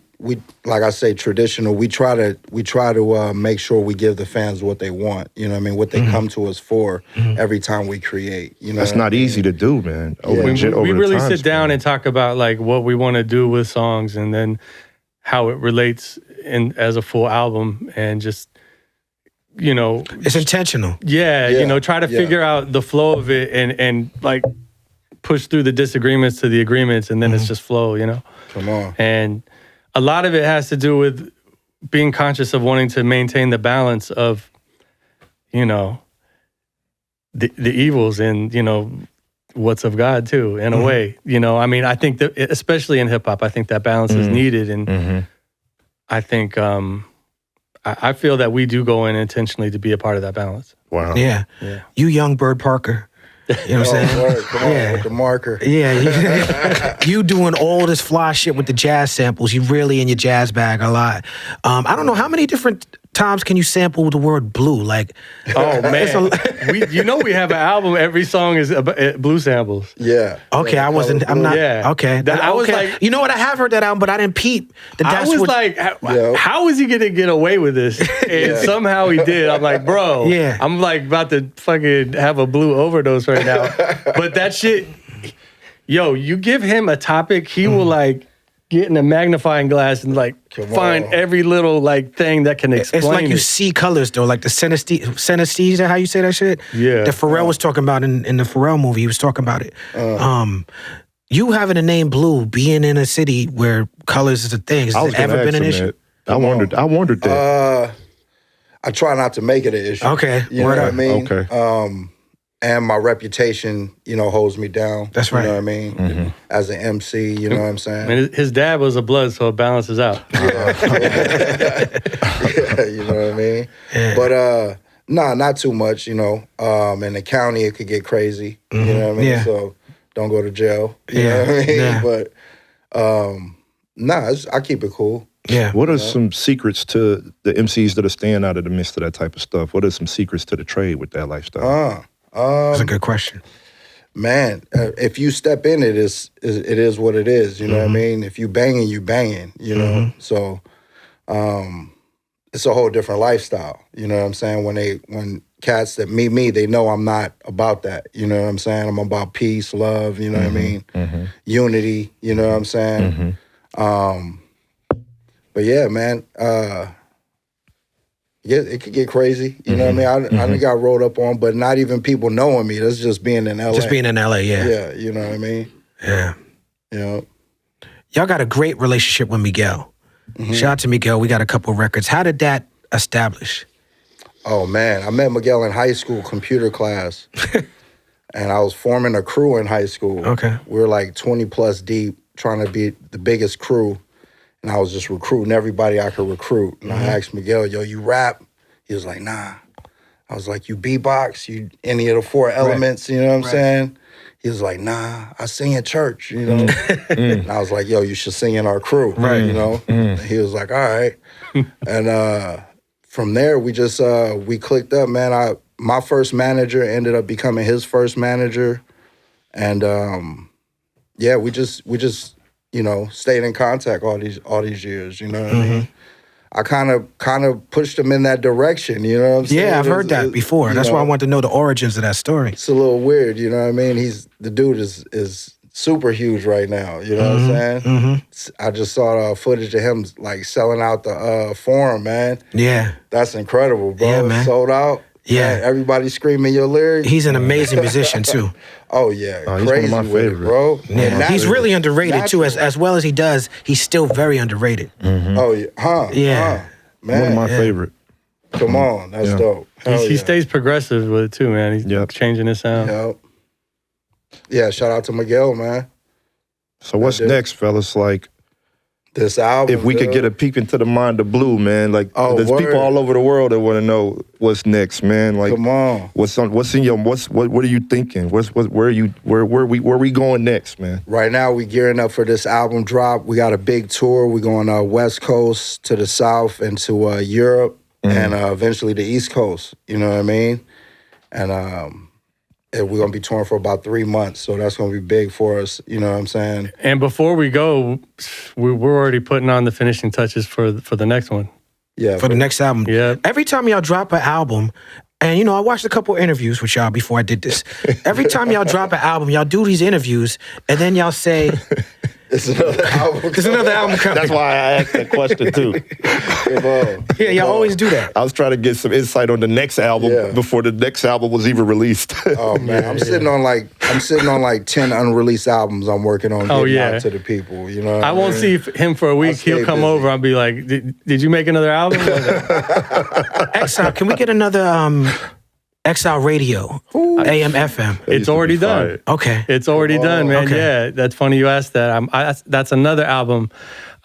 like I say, traditional. We try to make sure we give the fans what they want. You know what I mean? What they come to us for every time we create. You know, that's not easy to do, man. We really sit down and talk about like what we want to do with songs, and then how it relates as a full album, and just, you know, it's intentional. Yeah, you know, try to figure out the flow of it, and like push through the disagreements to the agreements, and then it's just flow. You know, come on. And a lot of it has to do with being conscious of wanting to maintain the balance of, you know, the evils and, you know, what's of God too, in a way. You know, I mean, I think that, especially in hip hop, I think that balance is needed. And I think, I feel that we do go in intentionally to be a part of that balance. Wow. Yeah. You young Bird Parker. You know what I'm saying? Word. Come on, with the marker. Yeah, you doing all this fly shit with the jazz samples. You really in your jazz bag a lot. I don't know, how many different times can you sample the word blue? Like, oh man, you know we have an album. Every song is blue samples. Yeah. Okay, I'm not. Yeah. Okay. I was like, you know what? I have heard that album, but I didn't peep. I was like, how is he gonna get away with this? And somehow he did. I'm like, bro. Yeah. I'm like about to fucking have a blue overdose right now. But that shit, yo, you give him a topic, he will like get in a magnifying glass and like find every little like thing that can explain. It's like you see colors though, like the synesthesia, how you say that shit? Yeah. That Pharrell was talking about in the Pharrell movie. He was talking about it. You having a name Blue, being in a city where colors is a thing. Has it ever been an issue? I wondered that. I try not to make it an issue. Okay. You know what I mean? Okay. and my reputation, holds me down. That's right. You know what I mean? As an MC, you know what I'm saying? I mean, his dad was a blood, so it balances out. Yeah, you know what I mean? Yeah. But not too much, in the county it could get crazy. You know what I mean? Yeah. So don't go to jail. You Yeah. know what I mean? Yeah. But I keep it cool. Yeah. What are some secrets to the MCs that are staying out of the midst of that type of stuff? What are some secrets to the trade with that lifestyle? That's a good question. Man, if you step in it, it is what it is. You know what I mean? If you banging, you banging. You know, so it's a whole different lifestyle. You know what I'm saying? When cats that meet me, they know I'm not about that. You know what I'm saying? I'm about peace, love. You know what I mean? Unity. You know what I'm saying? But yeah, man. Yeah, it could get crazy. You know what I mean? I got rolled up on, but not even people knowing me. That's just being in LA. Just being in LA, yeah. Yeah, you know what I mean? Yeah. Y'all got a great relationship with Miguel. Shout out to Miguel. We got a couple records. How did that establish? Oh, man. I met Miguel in high school, computer class. And I was forming a crew in high school. Okay. We were like 20 plus deep, trying to be the biggest crew. And I was just recruiting everybody I could recruit. And I asked Miguel, yo, you rap? He was like, nah. I was like, you beatbox? You any of the 4 elements? You know what I'm saying? He was like, nah, I sing at church, And I was like, yo, you should sing in our crew, And he was like, all right. And from there, we just, we clicked up, man. My first manager ended up becoming his first manager. And yeah, we just stayed in contact all these years, you know what I mean? I kind of pushed him in that direction, you know what I'm saying? Yeah, I've heard that before. That's why I want to know the origins of that story. It's a little weird, you know what I mean? The dude is super huge right now, you know what I'm saying? I just saw footage of him like selling out the Forum, man. Yeah. That's incredible, bro. Yeah, man. It's sold out. Yeah. Man, everybody screaming your lyrics. He's an amazing musician too. Oh yeah, he's crazy one of my with it, favorites. bro. Yeah. He's really underrated too. As well as he does, he's still very underrated. Oh yeah, Yeah. man. One of my favorite. Come on, that's dope. He stays progressive with it too, man. He's changing his sound. Yep. Yeah, shout out to Miguel, man. So what's next, fellas? Like, this album. if we could get a peek into the mind of Blue, man, like there's word. people all over the world that want to know what's next, man. Like, Come on. what's in your what are you thinking? Where we going next, man? Right now, we gearing up for this album drop. We got a big tour. We're going West Coast to the South and to Europe and eventually the East Coast. You know what I mean? And we're going to be touring for about 3 months, so that's going to be big for us, you know what I'm saying? And before we go, we're already putting on the finishing touches for the next one. Yeah. For the next album. Yeah. Every time y'all drop an album, and I watched a couple interviews with y'all before I did this. Every time y'all drop an album, y'all do these interviews, and then y'all say, It's another album. there's another album coming. That's why I asked that question too. Yeah, y'all always do that. I was trying to get some insight on the next album before the next album was even released. Oh man, I'm sitting on like 10 unreleased albums I'm working on getting out to the people. You know, I won't see him for a week. He'll come over. I'll be like, "Did you make another album?" Exile, can we get another Exile Radio, AM, FM? It's already done. Okay. It's already done, man. Okay. Yeah, that's funny you asked that. That's another album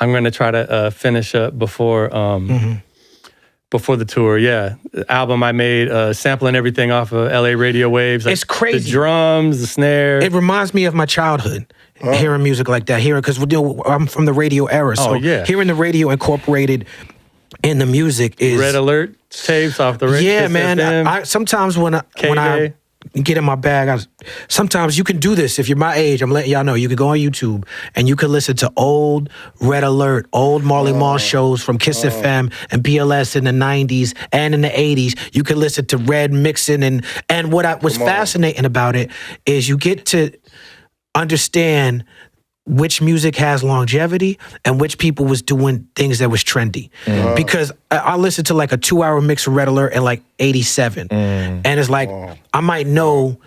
I'm going to try to finish up before the tour. Yeah, the album I made, sampling everything off of LA radio waves. Like It's crazy. The drums, the snare. It reminds me of my childhood. Hearing music like that, because I'm from the radio era, so hearing the radio incorporated in the music is Red Alert tapes off the radio. Yeah, man. I sometimes when I get in my bag, sometimes you can do this if you're my age. I'm letting y'all know. You can go on YouTube and you can listen to old Red Alert, old Marley Marl shows from Kiss FM and PLS in the 90s and in the 80s. You can listen to Red mixing and what was fascinating about it is you get to understand which music has longevity and which people was doing things that was trendy. Because I listened to like a 2-hour mix of Red Alert in like 87. And it's like, I might know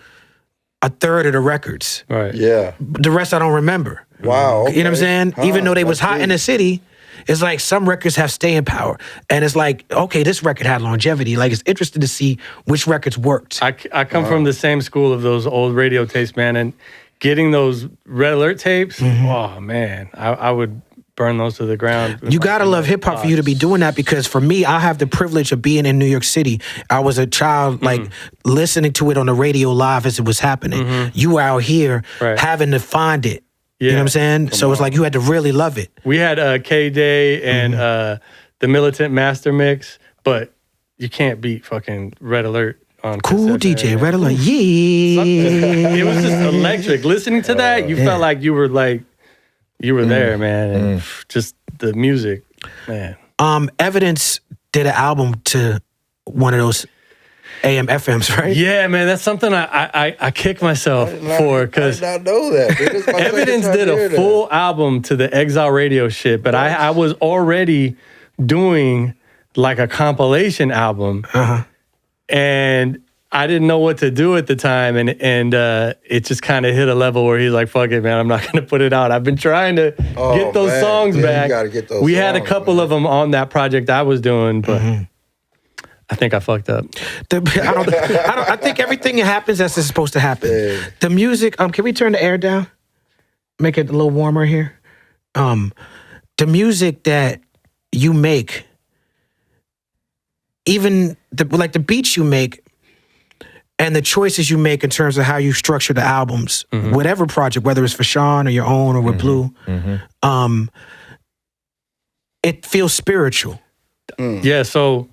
a third of the records. Right. Yeah. The rest I don't remember. Wow. Okay. You know what I'm saying? Even though they was hot in the city, It's like some records have staying power. And it's like, okay, this record had longevity. Like, it's interesting to see which records worked. I come from the same school of those old radio tapes, man, and getting those Red Alert tapes, oh, man, I would burn those to the ground. You gotta love hip hop for you to be doing that, because for me, I have the privilege of being in New York City. I was a child, like listening to it on the radio live as it was happening. You were out here having to find it. You know what I'm saying? So it's like you had to really love it. We had K-Day and the Militant Master Mix, but you can't beat fucking Red Alert on Cool cassette, DJ, man. Red Alert, yeah. It was just electric. Listening to that, you felt like you were there, man. And just the music, man. Evidence did an album to one of those AM FMs, right? Yeah, man, that's something I kick myself for, because I did not know that. Dude. This is my second Evidence time did a hearing full album to the Exile Radio shit, but I was already doing like a compilation album, and I didn't know what to do at the time, and it just kind of hit a level where he's like, "Fuck it, man, I'm not gonna put it out." I've been trying to get those songs back. You gotta get those we had a songs, couple of them on that project I was doing, but I think I fucked up. I think everything happens as it's supposed to happen. Yeah. The music, can we turn the air down? Make it a little warmer here. The music that you make, even the beats you make, and the choices you make in terms of how you structure the albums, whatever project, whether it's Fashawn or your own or with Blue, it feels spiritual. Yeah, so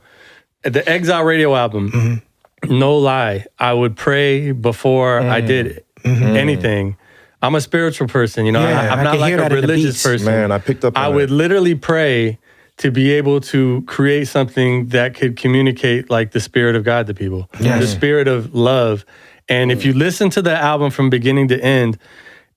the Exile Radio album, no lie, I would pray before I did anything. I'm a spiritual person, you know. Yeah, I'm I not can like hear a that in the religious beats. person. Man, I picked up on I would literally pray to be able to create something that could communicate like the spirit of God to people, the spirit of love. And if you listen to the album from beginning to end,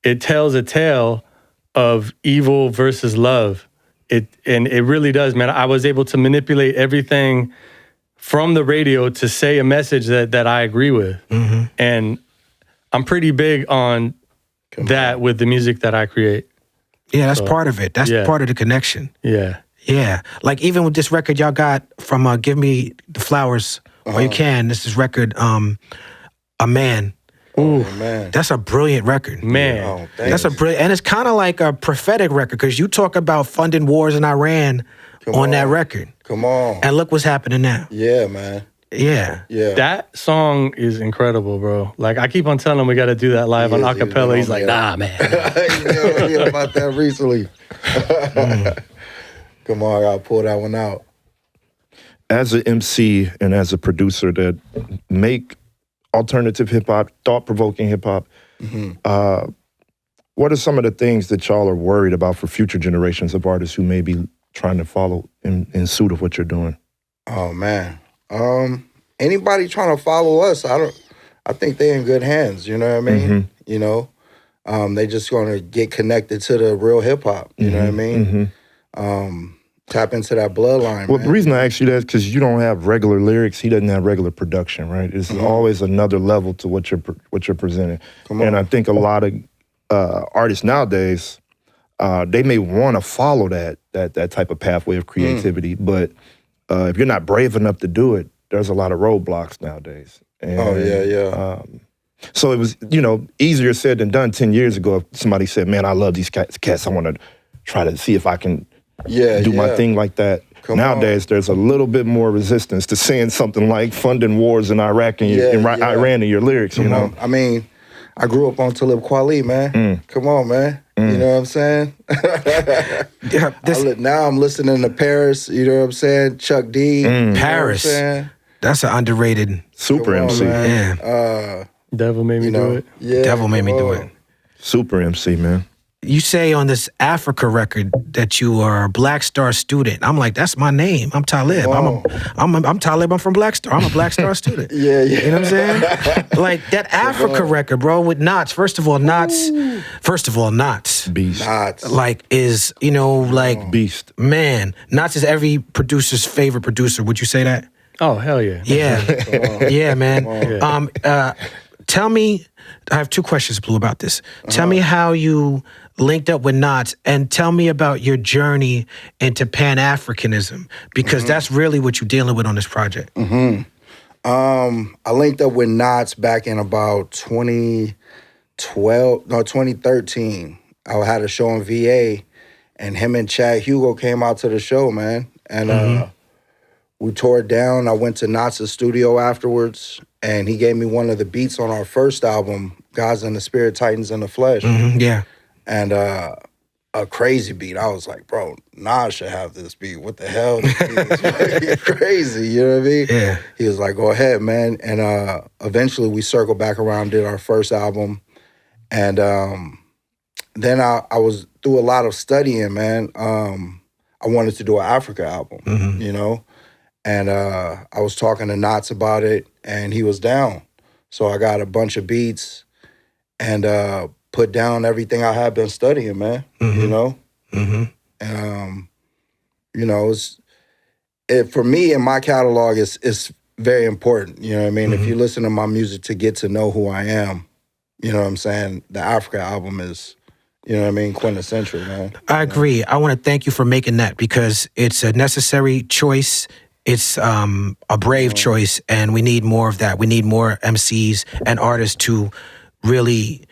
it tells a tale of evil versus love. It really does, man. I was able to manipulate everything from the radio to say a message that I agree with. And I'm pretty big on that with the music that I create. Yeah, that's part of it. That's part of the connection. Yeah. Yeah. Like even with this record y'all got from Give Me the Flowers Or You Can, this is record A Man. Oh, man. That's a brilliant record. Man. Oh, That's a brilliant, and it's kind of like a prophetic record, because you talk about funding wars in Iran on that record. Come on. And look what's happening now. Yeah, man. Yeah. Yeah. That song is incredible, bro. Like, I keep on telling him we got to do that live on acapella. He's like, nah, man. Yeah, about that recently. Come on, I got to pull that one out. As an MC and as a producer that make alternative hip hop, thought-provoking hip hop, what are some of the things that y'all are worried about for future generations of artists who may be trying to follow in suit of what you're doing? Oh, man. Anybody trying to follow us, I think they're in good hands, you know what I mean? You know, they just gonna get connected to the real hip hop, you know what I mean? Tap into that bloodline. Well, man. the reason I ask you that is because you don't have regular lyrics. He doesn't have regular production, right? It's always another level to what you're presenting. And I think a lot of artists nowadays, they may want to follow that type of pathway of creativity, but if you're not brave enough to do it, there's a lot of roadblocks nowadays. And, so it was, easier said than done 10 years ago. If somebody said, man, I love these cats. I want to try to see if I can do my thing like that. Nowadays, there's a little bit more resistance to saying something like funding wars in Iraq and Iran in your lyrics, you know? I mean, I grew up on Talib Kweli, man. Come on, man. You know what I'm saying? Now I'm listening to Paris, you know what I'm saying? Chuck D. Paris. You know what I'm saying? That's an underrated. Super MC. Yeah. Devil made me do it. Yeah, Devil made me do it. Super MC, man. You say on this Africa record that you are a Black Star student. I'm like, that's my name. I'm Talib. I'm Talib. I'm from Black Star. I'm a Black Star student. Yeah. You know what I'm saying? Like that Africa record, bro, with Nottz. First of all, Nottz. Beast. Nottz. Like is, Beast. Man, Nottz is every producer's favorite producer. Would you say that? Oh, hell yeah. Yeah. Yeah, man. Tell me, I have two questions, Blue, about this. Tell me how you linked up with Nottz, and tell me about your journey into Pan-Africanism, because that's really what you're dealing with on this project. I linked up with Nottz back in about 2013. I had a show in VA, and him and Chad Hugo came out to the show, man. And we tore it down. I went to Nott's studio afterwards, and he gave me one of the beats on our first album, Gods in the Spirit, Titans in the Flesh. Yeah. And a crazy beat. I was like, bro, Nas should have this beat. What the hell? This beat is fucking crazy, you know what I mean? Yeah. He was like, go ahead, man. And eventually we circled back around, did our first album. And then I was through a lot of studying, man. I wanted to do an Africa album, you know? And I was talking to Nottz about it, and he was down. So I got a bunch of beats and put down everything I had been studying, man, you know? And, you know, for me in my catalog, it's very important, you know what I mean? If you listen to my music to get to know who I am, you know what I'm saying? The Africa album is, you know what I mean, quintessential, man. I agree. I want to thank you for making that, because it's a necessary choice. It's a brave choice, and we need more of that. We need more MCs and artists to really,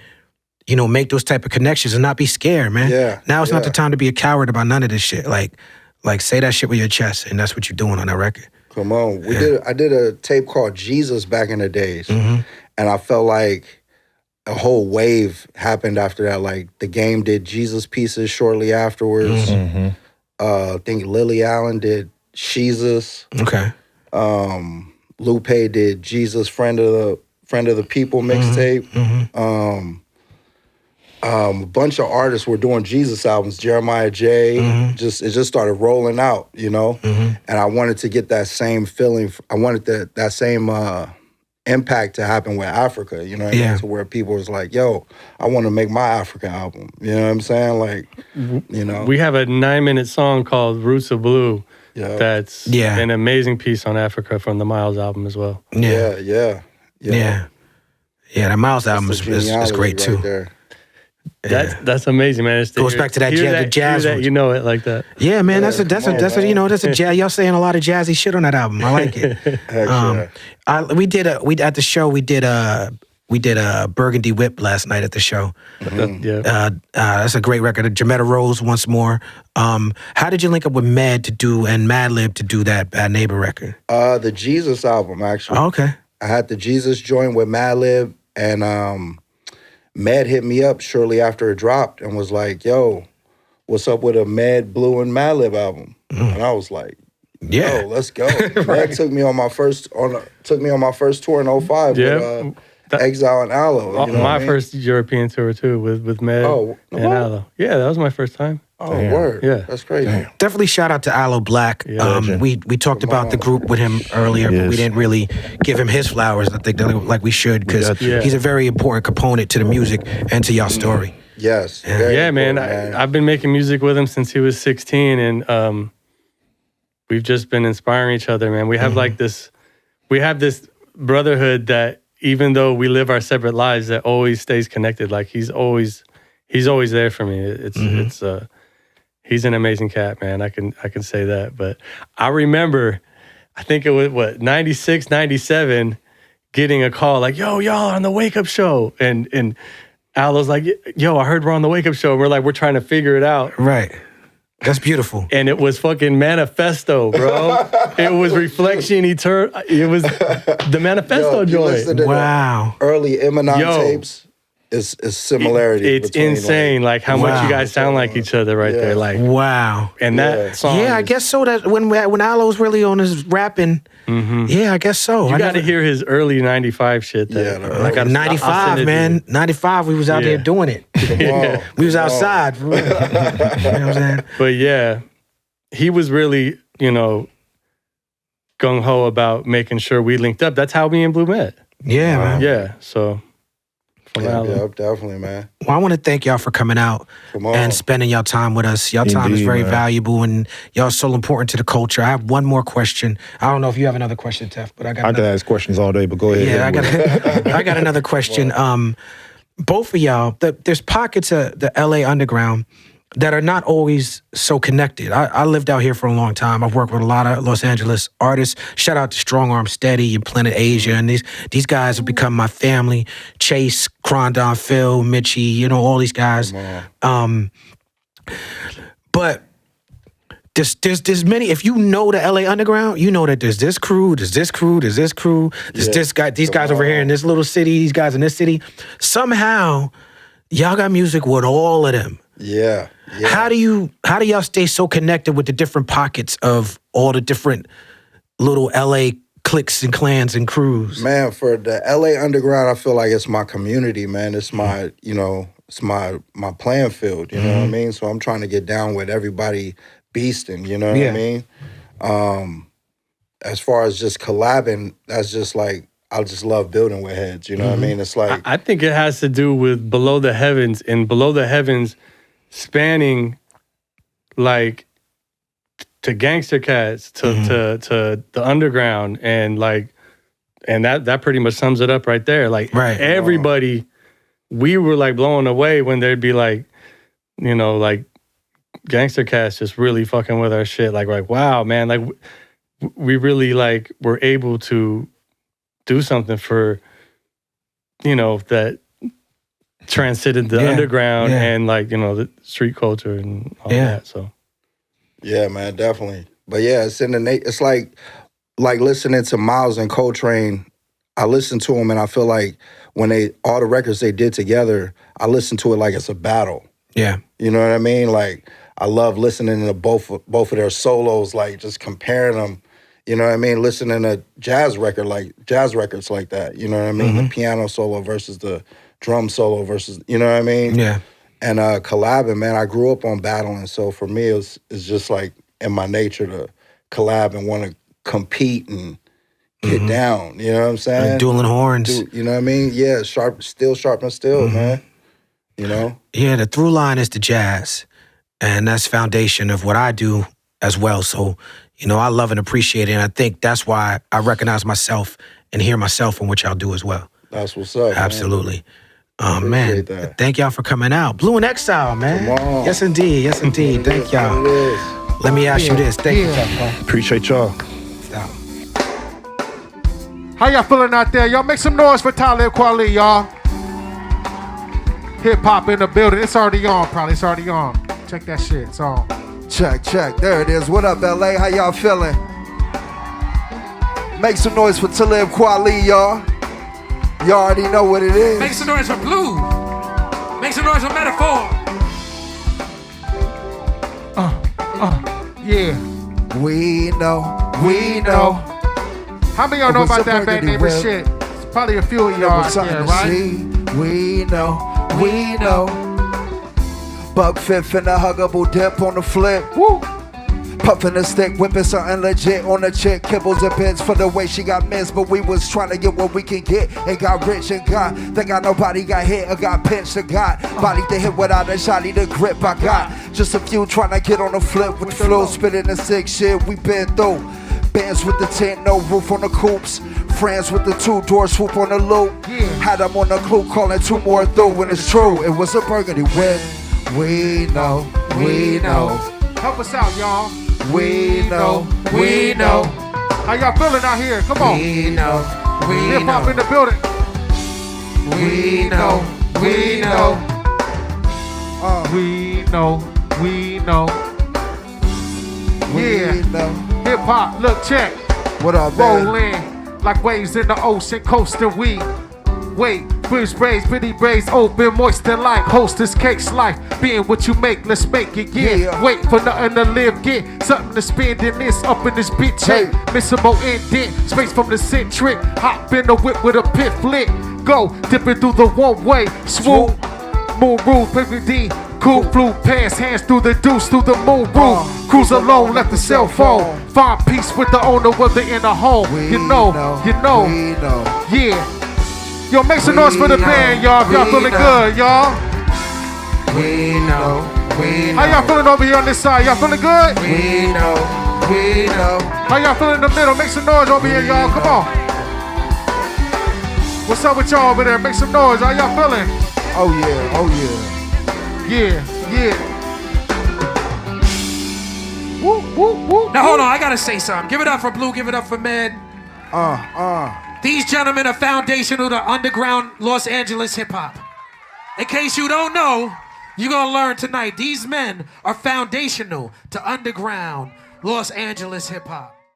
you know, make those type of connections and not be scared, man. Yeah, now it's not the time to be a coward about none of this shit. Like say that shit with your chest, and that's what you're doing on that record. Come on. I did a tape called Jesus back in the days, and I felt like a whole wave happened after that. Like, The Game did Jesus pieces shortly afterwards. I think Lily Allen did Jesus. Okay. Lupe did Jesus Friend of the People mixtape. A bunch of artists were doing Jesus albums. Jeremiah J. It just started rolling out, you know. And I wanted to get that same feeling. I wanted that same impact to happen with Africa, you know what I mean? To where people was like, yo, I want to make my African album. You know what I'm saying? Like, you know. We have a 9-minute song called Roots of Blue. That's an amazing piece on Africa from the Miles album as well. Yeah, that Miles album is great too. There. That's amazing, man. It's goes back to that jazz. That, you know it like that. Yeah, man. That's a you know, that's a jazz. Y'all saying a lot of jazzy shit on that album. I like it. We did a Burgundy Whip last night at the show. That's a great record. Jametta Rose once more. How did you link up with Madlib to do that Bad Neighbor record? The Jesus album, actually. Oh, okay. I had the Jesus joint with Madlib, and Med hit me up shortly after it dropped and was like, yo, what's up with a Med, Blue, and Madlib album? And I was like, yo, let's go. Med took me on my first tour in 05 with Exile and Aloe. You know my first European tour too with Med and Aloe. Yeah, that was my first time. Oh, word. Yeah. That's crazy. Definitely shout out to Aloe Blacc. We talked about the group with him earlier, but we didn't really give him his flowers, I think, like we should, because he's a very important component to the music and to y'all story. Yes. Yeah, man. I've been making music with him since he was 16, and we've just been inspiring each other, man. We have this brotherhood that, even though we live our separate lives, that always stays connected. Like, he's always there for me. He's an amazing cat, man. I can say that. But I remember, I think it was 96, 97, getting a call like, yo, y'all are on the Wake Up Show. And Aloe's like, yo, I heard we're on the Wake Up Show. And we're trying to figure it out. Right. That's beautiful. And it was fucking Manifesto, bro. It was Reflection Eternal. It was the Manifesto joint. Wow. Early Eminem tapes. Is similarity. It's insane, like how much you guys sound like each other right there. Like, wow. And that song. Yeah, I guess so. That when Aloe's really on his rapping, yeah, I guess so. You got to hear his early 95 shit. Like a 95, man. 95, we was out there doing it. We was outside. You know what I'm saying? But yeah, he was really, gung-ho about making sure we linked up. That's how me and Blue met. Yeah, man. Yeah, so... Yeah, definitely, man. Well, I want to thank y'all for coming out and spending y'all time with us. Y'all time is very valuable, and y'all so important to the culture. I have one more question. I don't know if you have another question, Tef, but I can ask questions all day, but go ahead. Yeah, I got another question. both of y'all, there's pockets of the LA underground that are not always so connected. I lived out here for a long time. I've worked with a lot of Los Angeles artists. Shout out to Strong Arm Steady and Planet Asia. And these guys have become my family. Chase, Crondon, Phil, Mitchie, all these guys. But there's many. If you know the LA underground, you know that there's this crew, there's this crew, there's this crew, there's this guy, these guys over here in this little city, these guys in this city. Somehow, y'all got music with all of them. Yeah. How do y'all stay so connected with the different pockets of all the different little LA cliques and clans and crews? Man, for the LA underground, I feel like it's my community, man. It's my, it's my playing field, you know what I mean? So I'm trying to get down with everybody beasting, you know what I mean? As far as just collabing, that's just like, I just love building with heads, you know what I mean? It's like... I think it has to do with Below the Heavens, and Below the Heavens spanning like to gangster cats to the underground, and that pretty much sums it up right there. Like everybody, we were like blown away when there'd be like, like gangster cats just really fucking with our shit. Like wow, man, like we really like were able to do something for, that transcended the underground and like, the street culture and all that. So yeah, man, definitely. But yeah, it's in the it's like listening to Miles and Coltrane. I listen to them and I feel like when all the records they did together, I listen to it like it's a battle. Yeah. You know what I mean? Like I love listening to both of their solos, like just comparing them. You know what I mean? Listening to jazz records like that. You know what I mean? The piano solo versus the drum solo versus, you know what I mean? Yeah. And collabing, man, I grew up on battling. So for me, it's just like in my nature to collab and want to compete and get down. You know what I'm saying? Like dueling horns. You know what I mean? Yeah, steel sharpens steel, man. You know? Yeah, the through line is the jazz. And that's foundation of what I do as well. So, I love and appreciate it. And I think that's why I recognize myself and hear myself in what y'all do as well. That's what's up. Absolutely. Man, thank y'all for coming out. Blu and Exile, man. Come on. Yes, indeed. Yes, indeed. Thank y'all. Let me ask you this. Thank you. Appreciate y'all. Stop. How y'all feeling out there? Y'all make some noise for Talib Kweli, y'all. Hip hop in the building. It's already on, probably. It's already on. Check that shit. It's on. Check. There it is. What up, LA? How y'all feeling? Make some noise for Talib Kweli, y'all. You already know what it is. Make some noise for Blue. Make some noise for Metaphor. Yeah. We know. How many of y'all know about that band name and shit? It's probably a few of y'all out there, right? We know. Buck fifth and a huggable dip on the flip. Woo! Puffin' a stick, whipping something legit on the chick. Kibbles and pins for the way she got missed, but we was trying to get what we can get. And got rich and think nobody got hit or got pinched or got body to hit without a shotty the grip I got. Just a few trying to get on the flip with the flow, spitting the sick shit we been through. Bands with the tent, no roof on the coops. Friends with the 2-door swoop on the loop. Had them on the clue, calling 2 more through. When it's true, it was a burgundy whip. We know. Help us out, y'all. We know. How y'all feeling out here? Come on. We know. Hip hop in the building. We know. We know. Yeah. Hip hop. Look, check. What up, man? Rolling like waves in the ocean, coasting we. Wait, bridge braids, bitty braids, open, moist and light. Hostess cakes life, being what you make, let's make it, yeah. Wait for nothing to live, get something to spend in this, up in this bitch, hey. Missable indent, space from the centric. Hop in the whip with a pit flick. Go, dipping through the one way, swoop. Moon roof, baby D, cool blue pants, hands through the deuce, through the moon roof. Cruise alone, left the cell phone. Find peace with the owner of the inner home. You know. Yeah. Yo, make some noise for the band, y'all. If y'all feeling good, y'all. We know. How y'all feeling over here on this side? Y'all feeling good? We know. How y'all feeling in the middle? Make some noise over here, y'all. Come on. What's up with y'all over there? Make some noise. How y'all feeling? Oh yeah, oh yeah. Yeah. Woo, woo, woo. Now hold on, I gotta say something. Give it up for Blue, give it up for Med. These gentlemen are foundational to underground Los Angeles hip hop. In case you don't know, you're gonna learn tonight. These men are foundational to underground Los Angeles hip hop.